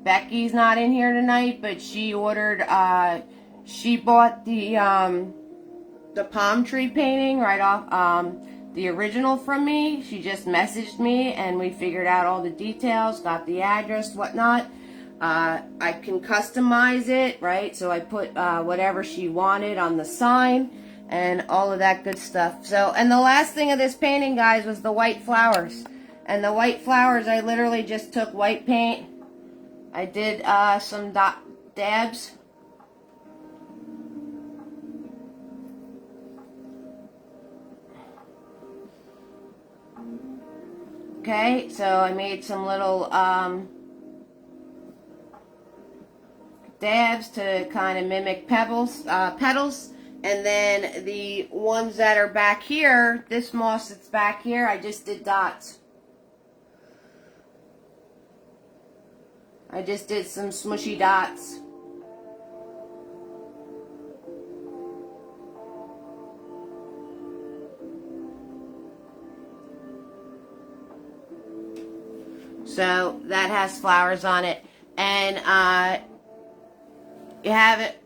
Becky's not in here tonight, but she ordered, she bought the palm tree painting right off, the original from me. She just messaged me and we figured out all the details, got the address, whatnot. I can customize it, right? So I put whatever she wanted on the sign and all of that good stuff. So, and the last thing of this painting, guys, was the white flowers. And the white flowers, I literally just took white paint. I did some dabs. Okay, so I made some little dabs to kind of mimic petals. And then the ones that are back here, this moss that's back here, I just did dots. I just did some smushy dots. So that has flowers on it. And you have it.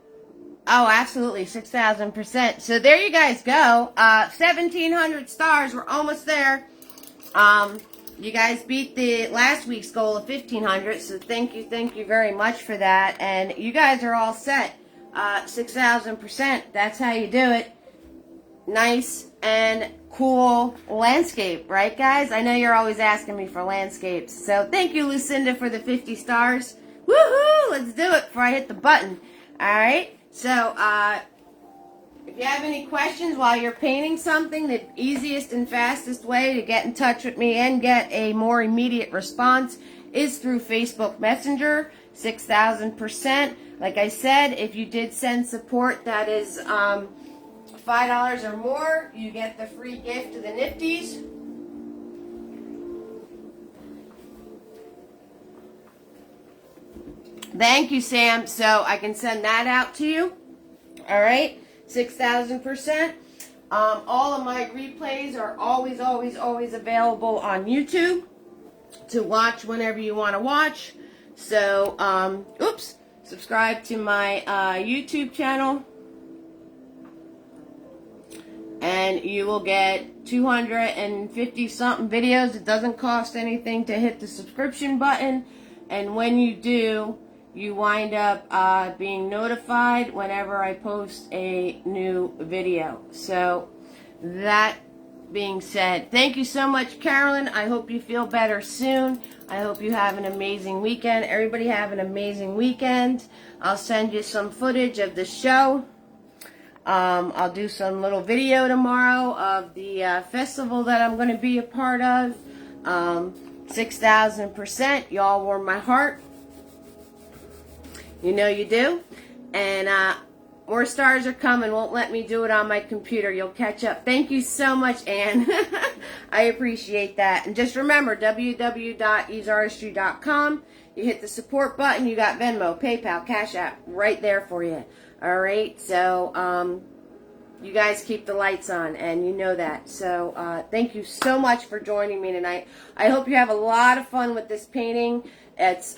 Oh, absolutely, 6,000%. So there you guys go. 1,700 stars. We're almost there. You guys beat the last week's goal of 1,500. So thank you very much for that. And you guys are all set. 6,000%. That's how you do it. Nice and cool landscape, right, guys? I know you're always asking me for landscapes. So thank you, Lucinda, for the 50 stars. Woohoo! Let's do it before I hit the button. All right. So, If you have any questions while you're painting something, the easiest and fastest way to get in touch with me and get a more immediate response is through Facebook Messenger, 6,000%. Like I said, if you did send support that is $5 or more, you get the free gift of the Nifties. Thank you, Sam. So I can send that out to you. All right, 6,000%. All of my replays are always available on YouTube to watch whenever you want to watch. So, subscribe to my YouTube channel, and you will get 250 something videos. It doesn't cost anything to hit the subscription button, and when you do, you wind up being notified whenever I post a new video. So that being said, thank you so much, Carolyn. I hope you feel better soon. I hope you have an amazing weekend. Everybody have an amazing weekend. I'll send you some footage of the show. I'll do some little video tomorrow of the festival that I'm going to be a part of. 6,000%. Y'all warm my heart. You know you do. And more stars are coming. Won't let me do it on my computer. You'll catch up. Thank you so much, Anne. I appreciate that. And just remember, www.easeartistry.com. You hit the support button. You got Venmo, PayPal, Cash App right there for you. All right. So you guys keep the lights on, and you know that. So thank you so much for joining me tonight. I hope you have a lot of fun with this painting. It's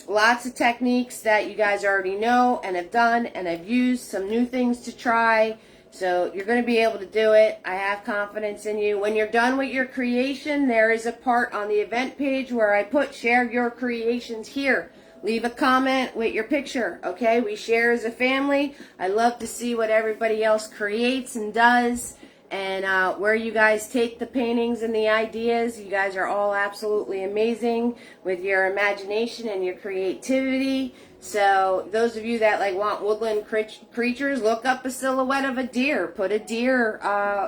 lots of techniques that you guys already know and have done and have used, some new things to try. So you're going to be able to do it. I have confidence in you. When you're done with your creation, there is a part on the event page where I put share your creations here. Leave a comment with your picture, okay? We share as a family. I love to see what everybody else creates and does, and where you guys take the paintings and the ideas. You guys are all absolutely amazing with your imagination and your creativity. So those of you that want woodland creatures, look up a silhouette of a deer. Put a deer,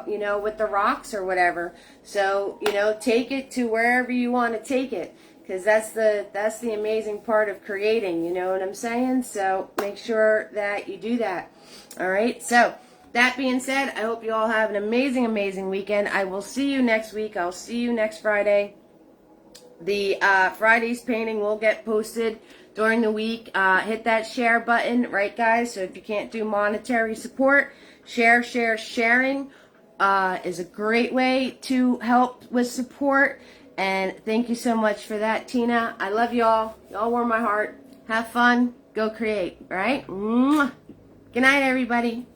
with the rocks or whatever. So, take it to wherever you want to take it. Because that's the amazing part of creating, you know what I'm saying? So make sure that you do that. All right, so that being said, I hope you all have an amazing, amazing weekend. I will see you next week. I'll see you next Friday. The Friday's painting will get posted during the week. Hit that share button, right, guys? So if you can't do monetary support, sharing is a great way to help with support. And thank you so much for that, Tina. I love y'all. Y'all warm my heart. Have fun. Go create, all right? Mwah. Good night, everybody.